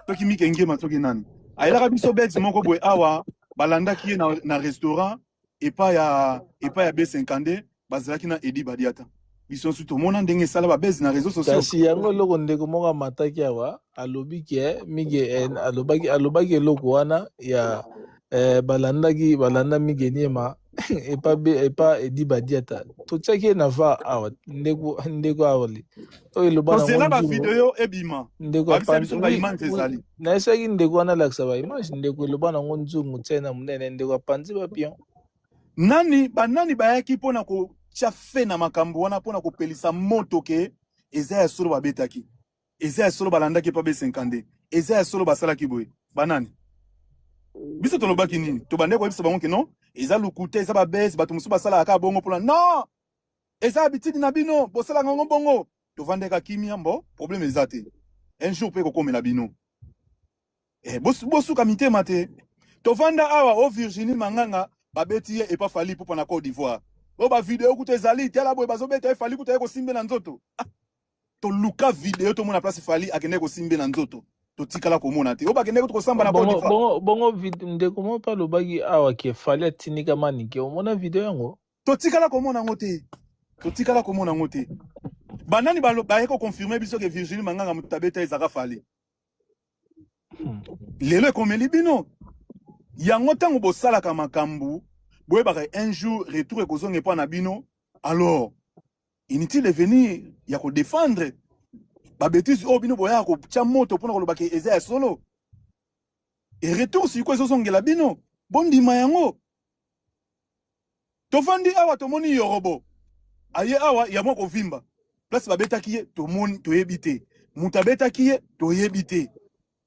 Toki mikengema toki nani? Ailaka biso bezi moko boy awa balanda ki na restaurant et pas ya B50 bazalaki na Edi Badiata. Biso su to mona ndenge sala ba bezi na réseaux sociaux. Kasi yango loko ndeko moka mataki awa alobi ke mige alobaki loko wana ya balanda mige niema epa Edi Badiata. To tsaki na va awa ndeko awali. Oyo lobana ngo. Tosela ba video ebima. Ndeko biso ba image ezali. Na esaki ndeko wana laksa ba image ndeko lobana ngo nzungu tsena munene ndeko panzi ba pion. Nani bayaki pona ko chafe na makambo wana pona ko pelisa moto ke ezaya solo babetaki. Ezaya solo balandaki pa B50. Ezaya solo basalaki boy. Banani. Biso tolobaki nini? To bandeko biso bango ke non? Eza lukute eza ba base bato musu basala aka bongo pona. Non! Eza habitude na bino, bosala ngongo bongo. To vandeka kimia mbo, problème ezate. Un jour pe ko komela bino. Bosu kamite mate. To vanda awa o Virginie Manganga babeti e pa fali pour na Côte d'Ivoire. O ba vidéo kuto ezali tiala boy bazobeta e fali kuto e ko simbe na nzoto. To luka vidéo to mona place fali akende ko simbe na nzoto. To tikala ko mona te. O ba kende ko samba na Côte d'Ivoire. Bongo vidéo nde comment pas lobaki awa ke fali atinika manike o mona vidéo yango. To tikala ko mona ngote. To tikala ko mona ngote. Banani ba ko confirmer biso ke Virginie Manganga mutabeta ezaka fali. Lelo komeli bino. Yango tango bosala ka makambu, boye ba un jour retour ekozonge pa na bino, alors inutile de venir ya ko défendre ba bêtise o bino boya ko tia moto pona ko lobaki eza solo. Et retour si ko ezozongela bino, bondima yango. To fandi awa to moni yorobo. Aye awa ya moko vimba. Place ba betaki ye to moni to yebite. Mutabeta ki ye to yebite.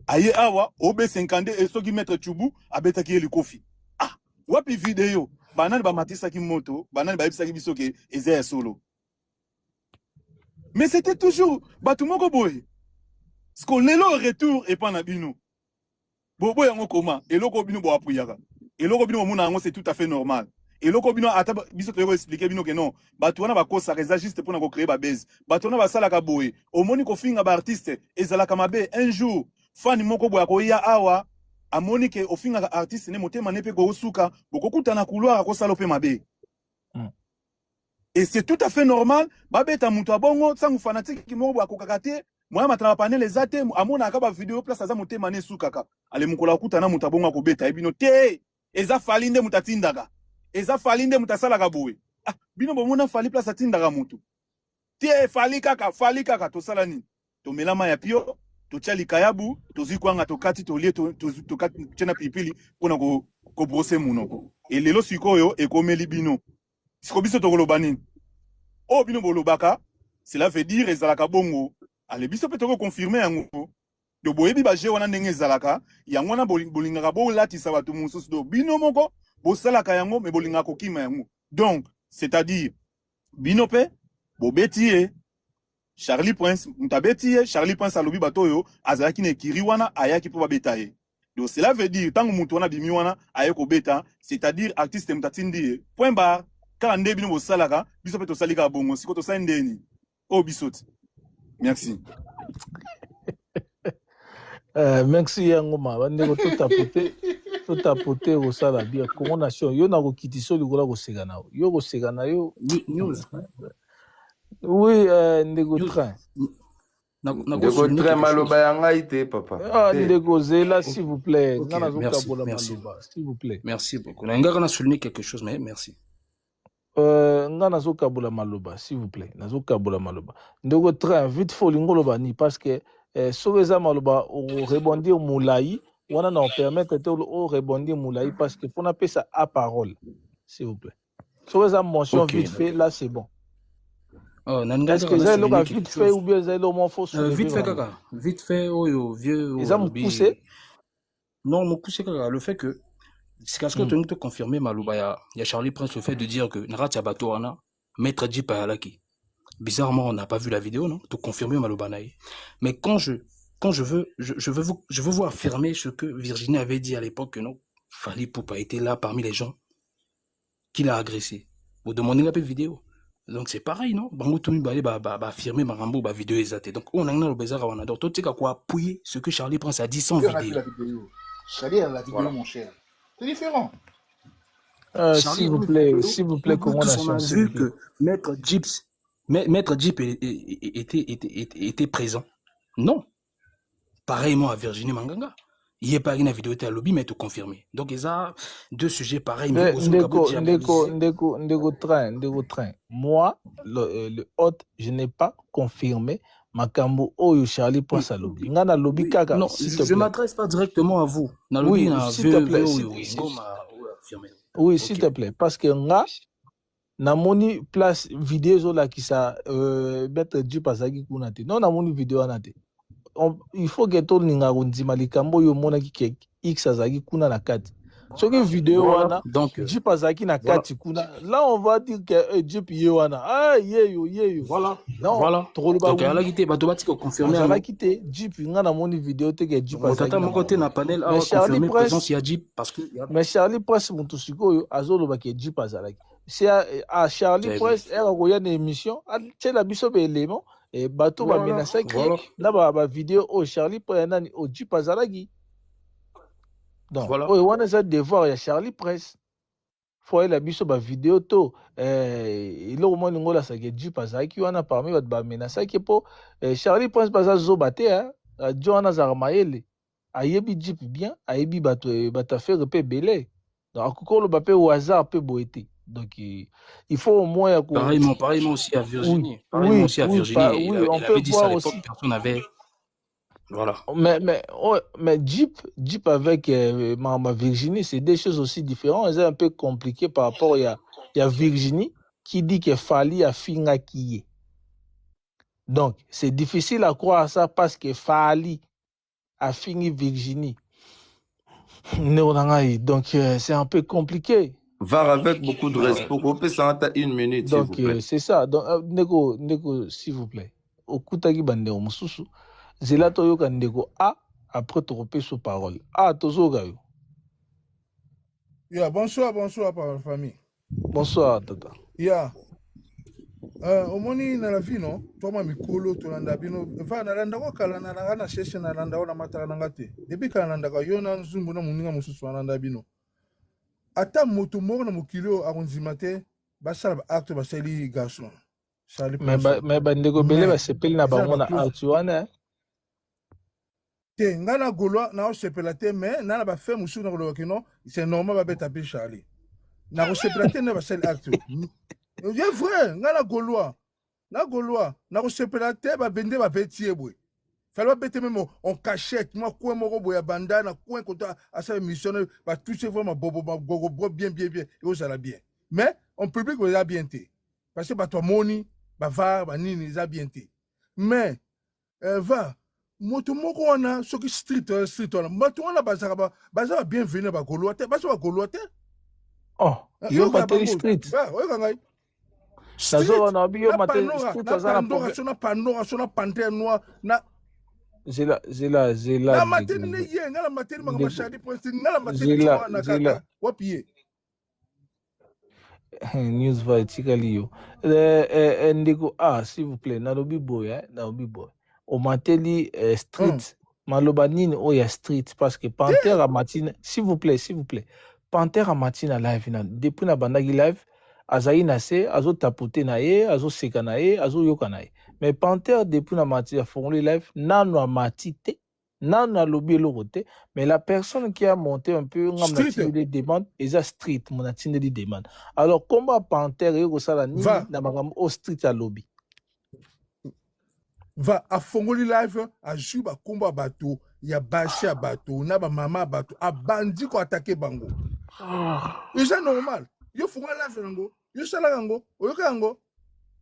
Aye awa OB50 et soki mettre Chubu abeta ki kofi. Ah, wapi vidéo banani ba matisa ki moto, banani ba ebisa ki biso ke ezaya solo. Mais c'était toujours batu moko boy. Sko lelo retour et pas na bino. Bobo yango koma, eloko bino bo apuyaka. Eloko bino mona yango c'est tout à fait normal. Eloko bino ata biso to expliquer bino que non, batu wana ba kosa reza juste pour na ko créer ba base. Batu wana ba sala ka boy. Omoni ko finga ba artiste ezala ka mabe un jour. Fani moko boya ko ya awa amoni ke ofinga ka artiste ne motema ne pe go suka bokokuta na couloir ko salope mabe. Et c'est tout à fait normal babeta muto abongo sangu fanatique ki moko boya ko kakate moya matana panel ezate amona ka ba vidéo place aza motema ne suka ka ale mukola kuta na muto abongo ko beta ebino te eza falinde mutatindaka eza falinde mutasala ka boye ah bino bomona fali place atindaka mutu te fali kaka to sala nini to melama ya pio to tchali kayabu to zikwanga to kati to lie to kati tchena pilipili pona ko brosser munoko et lelo sikoyo e komeli bino siko biso to kolobani o bino bolobaka cela veut dire ezalaka bongo ale biso pe to confirmer yango do boyebi ba je wana ndenge ezalaka yango na bolingaka bo latisa bato mususu do bino moko bosalaka yango me bolingaka kokima yango donc c'est-à-dire bino pe bobeti Charlie Prince, Charlie Prince alobi batoyo azalaki ne kiri wana ayaki po babeta ye. Donc cela veut dire tant que mutu wana bimi wana aye ko beta, c'est-à-dire artiste mutatindi point barre car ande bino bosalaka biso pe to salika bongo siko to sandeni o bisoti. Merci. Merci Yangoma bandeko to tapoter au sala bien Congo nation yo na ko kitiso likola ko segana yo ko segana yo news. Oui ndeko train ndeko train maloba yanga ite papa. Ah ndeko zela s'il vous plaît ngana zo kabola maloba s'il vous plaît. Merci beaucoup. Nga na souligner quelque chose mais merci. Ngana zo kabola maloba s'il vous plaît nazo kabola maloba ndeko train vite faut lingoloba ni parce que Soweza maloba o rebondir moulaï wana na permettre te o rebondir moulaï parce que pour appeler ça à parole s'il vous plaît. Soweza mention vite fait là c'est bon. Oh est-ce que j'ai le vite fait ou bien j'ai le moins faux vite fait kaka vite fait oh vieux ils ont poussé non mon poussé kaka le fait que c'est parce que tu nous te confirmer maloba ya Charlie Prince le fait de dire que Naratia Bato wana maître Jeep Alaki. Bizarrement, on n'a pas vu la vidéo, non? Pour confirmer Malobanaï. Mais quand je veux vous affirmer ce que Virginie avait dit à l'époque que non, Fally Ipupa était là parmi les gens qui l'a agressé. Vous demandez la vidéo. Donc c'est pareil, non? Bango Toumi Balé affirmer Marambo ba vidéo exatée. Donc on a le bizarre on adore. Tout ce quoi appuyer ce que Charlie Prince a dit sans vidéo. Charlie a la vidéo mon cher. C'est différent. S'il vous plaît, comment on a vu que Maître Jeep était présent. Non. Pareillement à Virginie Manganga. Il n'y a pas une vidéo à lobby, mais tout confirmé. Donc, il y a deux sujets pareils. Ndeko train. Moi, le hôte, je n'ai pas confirmé Makambo Oyo Charlie Prince à lobby. Non, je ne m'adresse pas directement à vous. Oui, s'il te plaît. Oui, s'il te plaît. Parce que namoni place vidéo là qui ça mettre du pasagi kunate non namoni vidéo anate il faut que tout ninga rundima likambo yo mona ki x azagi kuna na kati so que vidéo wana donc du pasagi na kati kuna là on va dire que du pied wana ah yeyo voilà non voilà donc ala kité bato bati ko confirmer ala kité du nga namoni vidéo te que du pasagi tata mon côté na panel a confirmer présence ya Jeep parce que mais Charlie Prince mutusiko yo azolo ba ke Jeep azalaki. C'est à Charlie Prince, elle a une émission, c'est la biso élément, et bateau va menacer qui là ba vidéo au Charlie Prince au Jeep Azalagi. Donc, on a ça devoir ya Charlie Prince. Faut la biso ba vidéo to il au moins ngola ça que Jeep Azalagi on a parmi ba menacer qui pour Charlie Prince baza zo baté hein, Johanna Zarmaele. Ayebi Jeep bien, ayebi bato bata faire pe belé. Donc encore le bapé au hasard peu boité. Donc il faut au moins pareillement aussi à Virginie. Oui, on peut dit voir ça à l'époque, aussi. Personne avait voilà. Mais Jeep avec ma Virginie, c'est des choses aussi différentes, c'est un peu compliqué par rapport il y a Virginie qui dit que Fally a finga qui est. Donc c'est difficile à croire ça parce que Fally a fini Virginie. Donc c'est un peu compliqué. VAR avec beaucoup de respect. On peut s'arrêter une minute, s'il vous plaît. Donc, c'est ça. Donc, Neko, s'il vous plaît. Okutagi bande o mususu. Zela to yoka ndeko A, après tu repères sous parole. Ah, tozo gayo. Bonsoir, par la famille. Bonsoir, tata. Au moni na la vie, non? Toi, mikolo, to landa bino. Va, na landa ko kala na session na landa o na matala ngate. Depuis kala landa ka yo na nzumbu na muninga mususu na landa bino. Ata moto moko na mokilo akonzima te basala ba acte basali garçon Charlie Prince mais bandeko bele basepeli na bango na acte wana te ngana golwa na osepela te mais na ba fait musu na koloka kino c'est normal ba beta pe Charlie na osepela te na basali acte c'est vrai ngana golwa na osepela te ba bende ba betie boy fallait bête même en cachette moi quoi mon robot ya bandana quoi quand à sa mission va toucher vraiment bobo bien et ça la bien mais en public on a bien té parce que bah toi moni bah va bah nini ça bien té mais va moto moko wana ce qui street wana moto wana bazaba bienvenue ba goloate bazaba goloate oh yo bateli street ouais kangai nazo na bio mateli street azana na pandora sona panthère noire na Na mateni ne ye ngala mateni maka mashadi prince ngala mateni tuma na kaka wapiye. News va etikali yo. Ndeko s'il vous plaît na lobi boy na lobi boy. O mateli street maloba nini oya street parce que Panther a matina s'il vous plaît Panther a matina live na depuis na bandagi live azai na se azo tapoter na ye azo seka na ye azo yoka na ye mais Panther depuis na matina fongoli live nano a matite nano a lobi eloko te mais la personne qui a monté un peu ngam na tindi des demandes eza street mon a tindi des demandes alors combat Panther yoko sala nini na makambo o street a lobby va a fongoli live a juba komba bato ya bashi ya bato na ba mama bato a bandi ko attaquer bango c'est normal yo fongoli live nango yo sala yango oyoka yango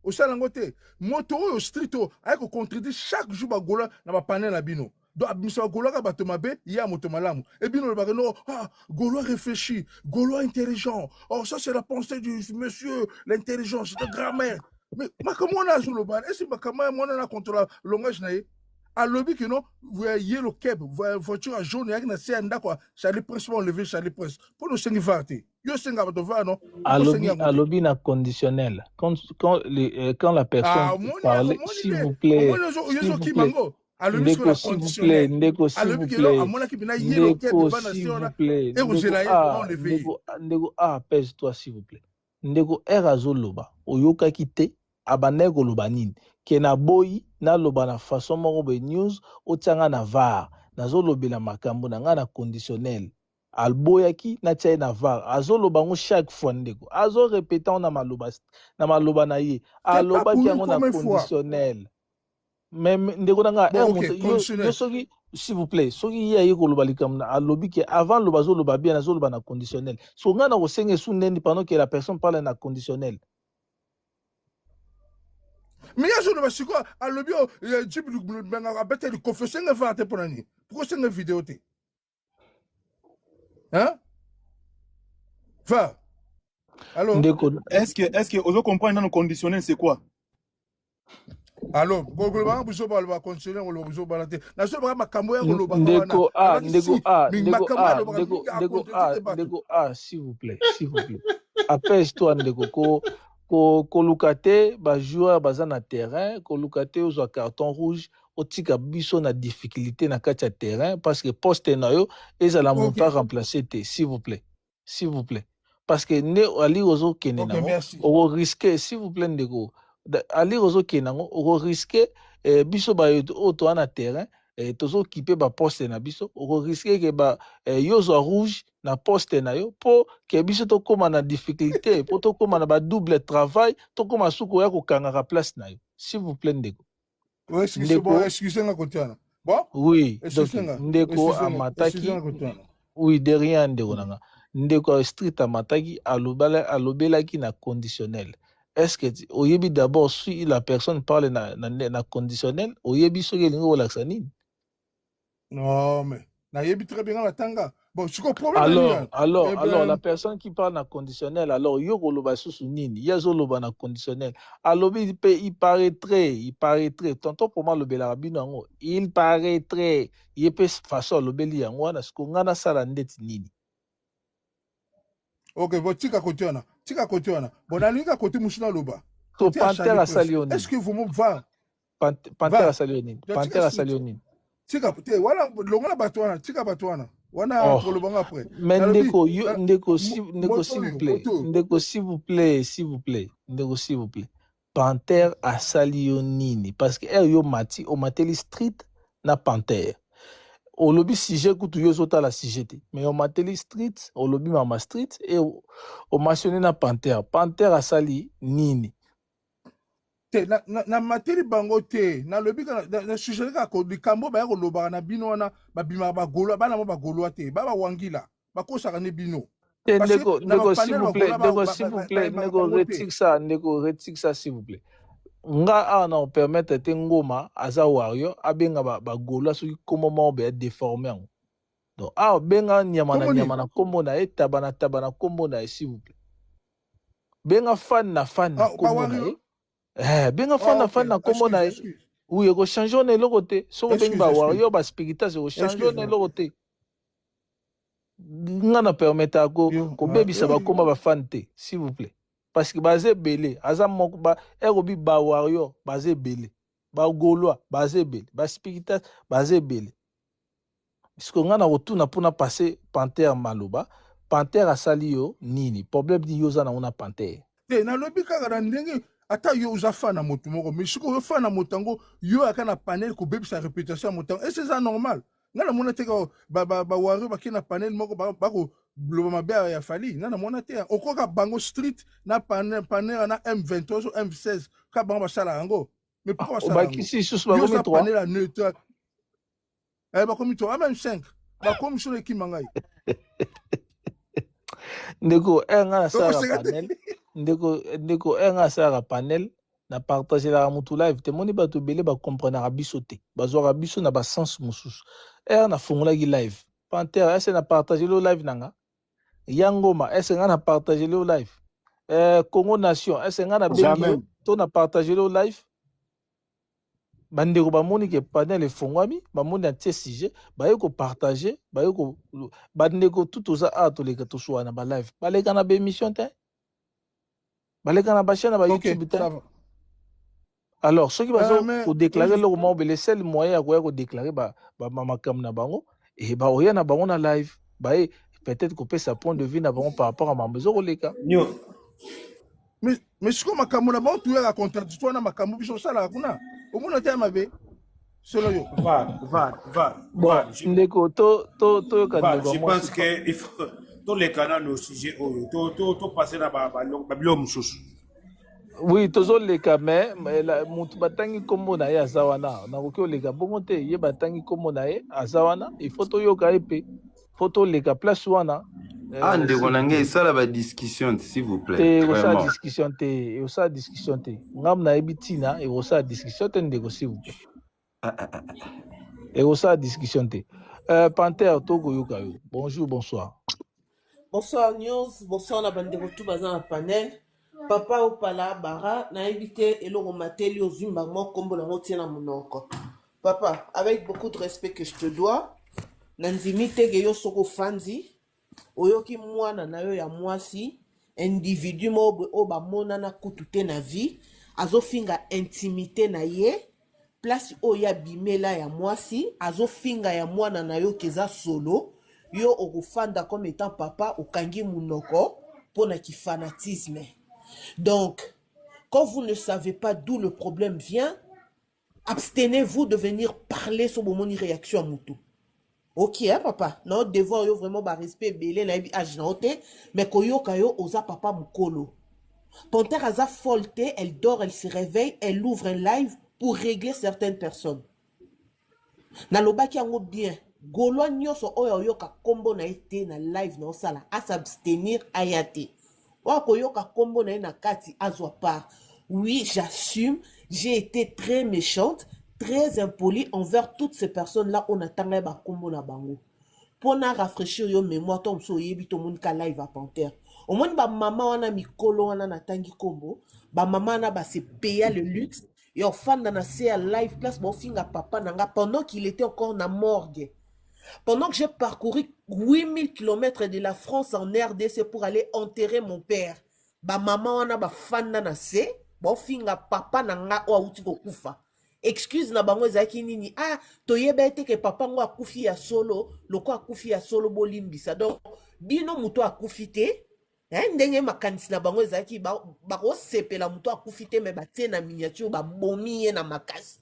o sala yango te moto oyo street o ay ko contredire chaque jour ba gola na ba panel na bino donc abimisa gola ka bato mabe ya moto malamu et bino le bagano Gaulois réfléchi Gaulois intelligent oh ça c'est la pensée du monsieur l'intelligence de grammaire. Mais comment on a joué le ban? Est-ce que comment on a contrôlé le langage naïe? À lobby que non, vous voyez le keb, voiture jaune, il y a c'est un d'accord. Charlie Press va enlever Charlie Press. Pour nous c'est une varté. Yo c'est un gars de va non. À lobby na conditionnel. Quand la personne parle, s'il vous plaît. Ndeko s'il vous plaît, Ndeko s'il vous plaît, Ndeko pèse-toi s'il vous plaît. Ndeko erazo loba, oyoka kite, abaneko loba nini. Kena boyi, na loba na façon moko be news, otianga na var, nazo lobela makambo na nga na conditionnel. Alboyaki na tia na var, azo loba ngo chaque fois ndeko. Azo répétant na maloba na ye. Aloba kiango na conditionnel. Même ndeko nanga yo soki s'il vous plaît soki ya yeko loba likamna a lobby que avant le bazo loba bien azo loba na conditionnel so ngana ko senge su ndendi pendant que la personne parle na conditionnel mais ya zo loba siko a lobby jibu benga bete di confession nga va te ponani pourquoi c'est une vidéo te hein va alors est-ce que ozo comprendre dans le conditionnel c'est quoi? Alors, globalement, vous avez continuer on le balate. Na so ba makambo ya koloba ndeko s'il vous plaît appelle-toi ndeko ko lukate ba joueur baza na terrain ko lukate ozo carton rouge otika biso na difficulté na kati ya terrain parce que poste na yo ezala mon pas remplacer te s'il vous plaît parce que ne ali ozo kenena o risquer s'il vous plaît ndeko ali ozo kenango o risquer biso ba auto na terrain tozo occupé ba poste na biso o risquer que ba yozo rouge na poste na yo po ke biso to koma na difficulté po to koma na ba double travail to koma suko ya ko kanga place na yo s'il vous plaît ndeko excusez-moi kotiana bon oui donc ndeko amataki oui de rien ndeko nanga ndeko street amataki alobelaki na conditionnel. Est-ce que oyebi d'abord si la personne parle na conditionnel oyebi so kelingo relaxa nini? Non mais na yebi très bien la tanga. Bon, je comprends problème. Alors la personne qui parle na conditionnel alors yo koloba susu nini? Yazo loba na conditionnel. Alobi il paraîtrait tonton pour moi lobela rabino ngo. Il paraîtrait yepe façon lobeli yango na sko ngana sala ndeti nini? OK, bon tika kotiana. Bon, nalinga côté Mouchina Loba. Panther a salionné. Est-ce que vous me va? Panther a salionné. Tika, voilà, l'onga batouana, tika batouana. Wana entre le banc après. Mais Ndeko, s'il vous plaît. Panther a salionné. Parce que yo mati, o mateli street na Panther. Au lobby sujet kutu yo sota la CGT mais au mateli street au lobby mama street et au mentionné na Panther a sali nini te na mateli bango te na lobby na sujet ka ko likambo ba ya ko loba na bino na ba bima ba golo bana mo ba golo te ba wangila ba ko saka ne bino ndeko s'il vous plaît ndeko retire ça s'il vous plaît nga ana permettre te ngoma aza wario abenga ba gola soki komo mo be déformé donc benga nyama na kombo na tabana kombo na s'il vous plaît benga fan na kombo na benga fan na kombo na Oui, il change on est le côté. Sauf que ben warrior ba spiritas il change on est le côté. Ngana permettre ko baby ça va comme ba fante s'il vous plaît. Parce que basé belé, azam moko ba erobi ba warrior basé belé. Ba gaulois basé belé, ba spiritas basé belé. Parce que ngana retourna pour na passer panthère maloba, panthère asali yo nini. Problème di yo za na una panthère. Te na lobi kaka ndenge ata yo uza fa na moto moko mais siko yo fa na motango yo aka na panel ko bebi sa réputation motango et c'est ça normal ngana mona te ko ba wari ba kina panel moko ba ko bloba mabe ya fali ngana mona te okoka bango street na panel na M23 ou M16 ka bango ba sala ngo mais pourquoi ça ba kisi sous ba komi 3 panel à neutre ba komi 3 même 5 ba komi sur l'équipe mangai ndeko ngana sa panel ndeko nga sara panel na partager la mutu live te moni bato belé ba comprendre biso te bazwa biso na ba sens mususu na fungula gi live panthère ese na partager le live nanga yangoma ese nga na partager le live Congo nation ese nga na bengi to na partager le live bandeko ba moni ke panel efungwami ba moni na tie sujet ba yeko partager ba yeko bandeko tout oza to leka to soa na ba live ba leka na ba émission te baleka na chaîne na YouTube te. Alors ceux qui vont déclarer leur mot le seul moyen à quoi déclarer ba mamakam na bango et ba oya na bango na live ba peut-être qu'on peut sa point de vue na bango par rapport à ma maison oleka mais ce que makambo na bango tu es contradictoire na makambo biso sala kuna au moins te mabe selon yo va ndeko to je pense que il faut tous les canaux au sujet tout passer na ba bilo mususu. Oui, tozo leka mais mutu batangi kombo na ye azawana na koki oleka bongo te ye batangi kombo na ye azawana il faut toyoka epe faut toleka place wana ndeko na ngai esala ba discussion s'il vous plaît te osala discussion te ngam na yebi tina osala discussion te ndeko s'il vous plaît osala discussion te Panthère tokoyoka yo bonjour bonsoir. Bonsoir News, bonsoir la bande de retour dans un panel. Papa Opala Bara n'a invité Eloro Mateli aux Zumbango comme la routine à mon oncle. Papa, avec beaucoup de respect que je te dois, Nanzimite Geyo Soko Fanzi, Oyoki Mwana Nayo ya Mwasi, individu mo oba mona na kutute na vie, azofinga intimité na ye, place oya bimela ya Mwasi, azofinga ya Mwana Nayo keza solo. Yo okufanda comme étant papa okangi munoko pour na ki fanatisme. Donc, quand vous ne savez pas d'où le problème vient, abstenez-vous de venir parler sur mon réaction à Moutou. Ok, hein, papa? Non, devant yo vraiment ba respect belé na bi ajnote, mais koyo kayo oza papa mukolo. Panthère aza folte, elle dort, elle se réveille, elle ouvre un live pour régler certaines personnes. Na lobaki yango bien. Gaulois nyoso oyo yoka kombo na ete na live na osala à s'abstenir ayate. Wako yoka kombo na na kati azwa part. Oui, j'assume, j'ai été très méchante, très impolie envers toutes ces personnes-là on attendait ba kombo na bango. Pour na rafraîchir yo mémoire tom so yebi to moun ka live à Panthère. Au moins ba maman wana mikolo wana na tangi kombo, ba maman na ba se payer le luxe et au fan na se à live place bo finga papa nanga pendant qu'il était encore na morgue. Pendant que j'ai parcouru 8000 km de la France en RDC pour aller enterrer mon père, ba maman wana ba fan na se, bo finga papa nanga o auti ko kufa. Excuse na bango ezaki nini toyeba ete ke papa ngo akufi ya solo, loko akufi ya solo bolimbisa. Donc bino muto akufi te, ndenge makanisi na bango ezaki ba ko sepela muto akufi te me batie na miniature ba bomi ye na makasi.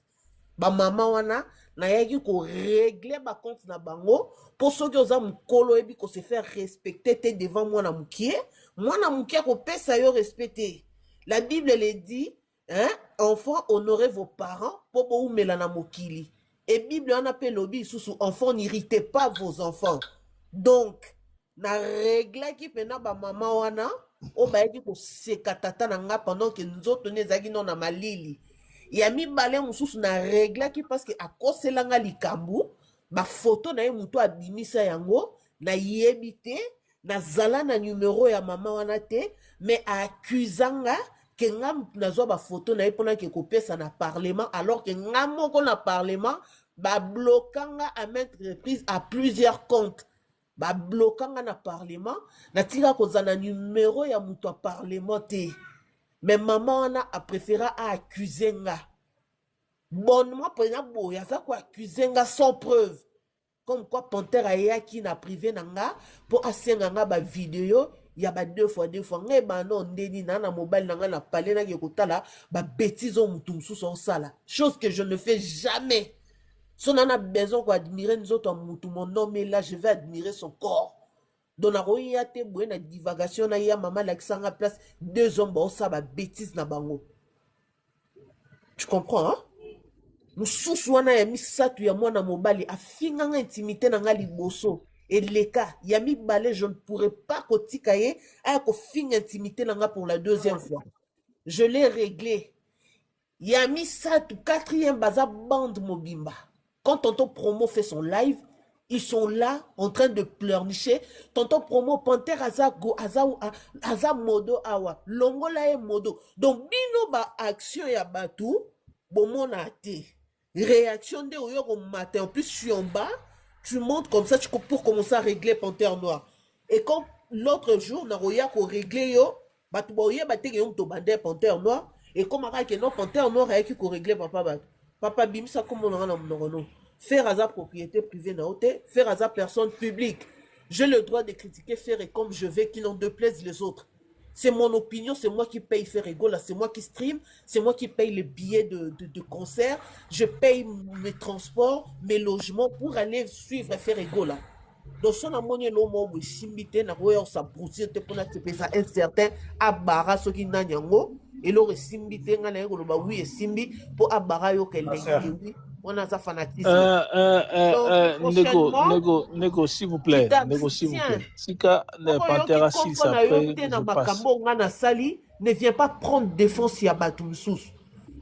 Ba mama wana na yaki ko régler ba compte na bango pour ceux qui osa mukolo ebi ko se faire respecter te devant moi na mukie ko pesa yo respecter. La Bible le dit, enfants honorez vos parents pour bo umela na mokili. Et Bible on appelle lobi sous enfants n'irritez pas vos enfants. Donc na régler ki pena ba mama wana o ba yaki ko sekatata na nga pendant que nzoto nezaki non na malili. Yami balé mususu na régler ki parce que a koselanga likambu ba photo na ye muto abimisa yango na yebite na zala na numéro ya mama wana te mais accusanga que nga nazwa ba photo na epona ke kopesa na parlement alors que nga moko na parlement ba bloquanga à maintes reprises à plusieurs comptes ba bloquanga na parlement na tika kozana numéro ya muto parlement te mais maman wana a préféré à accuser nga bonnement pena boya za ko accuser nga sans preuve comme quoi Panthère ayaki na privé nanga pour asenga nga ba vidéo ya ba deux fois ngai ba non ndeni na mobile nanga na palais na kotala ba bêtises au mutu mususu au sala chose que je ne fais jamais. Si on en a besoin d'admirer nous autres mon homme est là, je vais admirer son corps. Donc il y a des divagation na ya maman l'accent place 2 hommes bon ça ba bêtise na bango. Tu comprends hein? Nous sousouana ya mi satu ya mwana mobali afinga nga intimité na nga liboso et les cas ya mi balé je ne pourrais pas kotika ye aya ko finga intimité na nga pour la 2e fois. Je l'ai réglé. Ya mi satu 4e baza bande mobimba. Quand Tonton Promo fait son live, ils sont là en train de pleurnicher. Tonton Promo, Panthère Aza Modo Awa. Longola e Modo. Donc, bino ba action ya batu, bon mon athée. Réaction de Oyo au matin. En plus, je suis en bas. Tu montes comme ça pour commencer à régler Panthère Noire. Et quand l'autre jour, Naroya ko régler yo, batu boye baté yo to bandé Panthère Noire. Et comme à que non Panthère Noire a qui ko régler papa bat. Papa Bimsa comme on a non. Faire à sa propriété privée na hôtel, faire à sa personne publique. J'ai le droit de critiquer faire et comme je veux qu'il n'en déplaise les autres. C'est mon opinion, c'est moi qui paye faire ego là, c'est moi qui stream, c'est moi qui paye les billets de concert, je paye mes transports, mes logements pour aller suivre faire ego là. Donc son amoni lomo we simbité na roya sa brousser te pona te pesa incertain abara soki nanyango et le simbité ngana yego ba oui simbi pour abara yo kelenge oui. On a sa fanatisme. Nego, s'il vous plaît. Nego, s'il vous plaît. Sika, le Panthère, s'il s'appelle, je passe. Ne viens pas prendre défense ya Batumsous.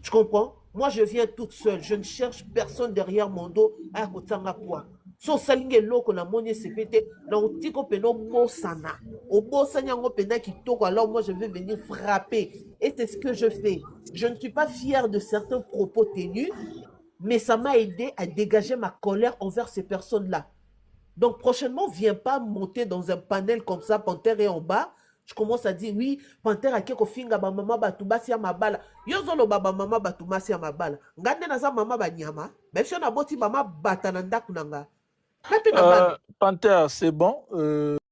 Tu comprends? Moi, je viens toute seule. Je ne cherche personne derrière mon dos. À kotanga quoi. So salinge loko na monye sepete na otiko peno bosana. Au bosanya ngo pena qui toko alors moi je vais venir frapper. Et c'est ce que je fais. Je ne suis pas fier de certains propos tenus. Mais ça m'a aidé à dégager ma colère envers ces personnes-là. Donc prochainement, viens pas monter dans un panel comme ça, Panthère est en bas. Je commence à dire, oui, Panthère a keko finga ba mama batubasi ya mabala. Yozolo baba mama batumasi ya mabala. Ngande na za mama banyama. Même si on a boti mama batananda kunanga. Panthère, c'est bon.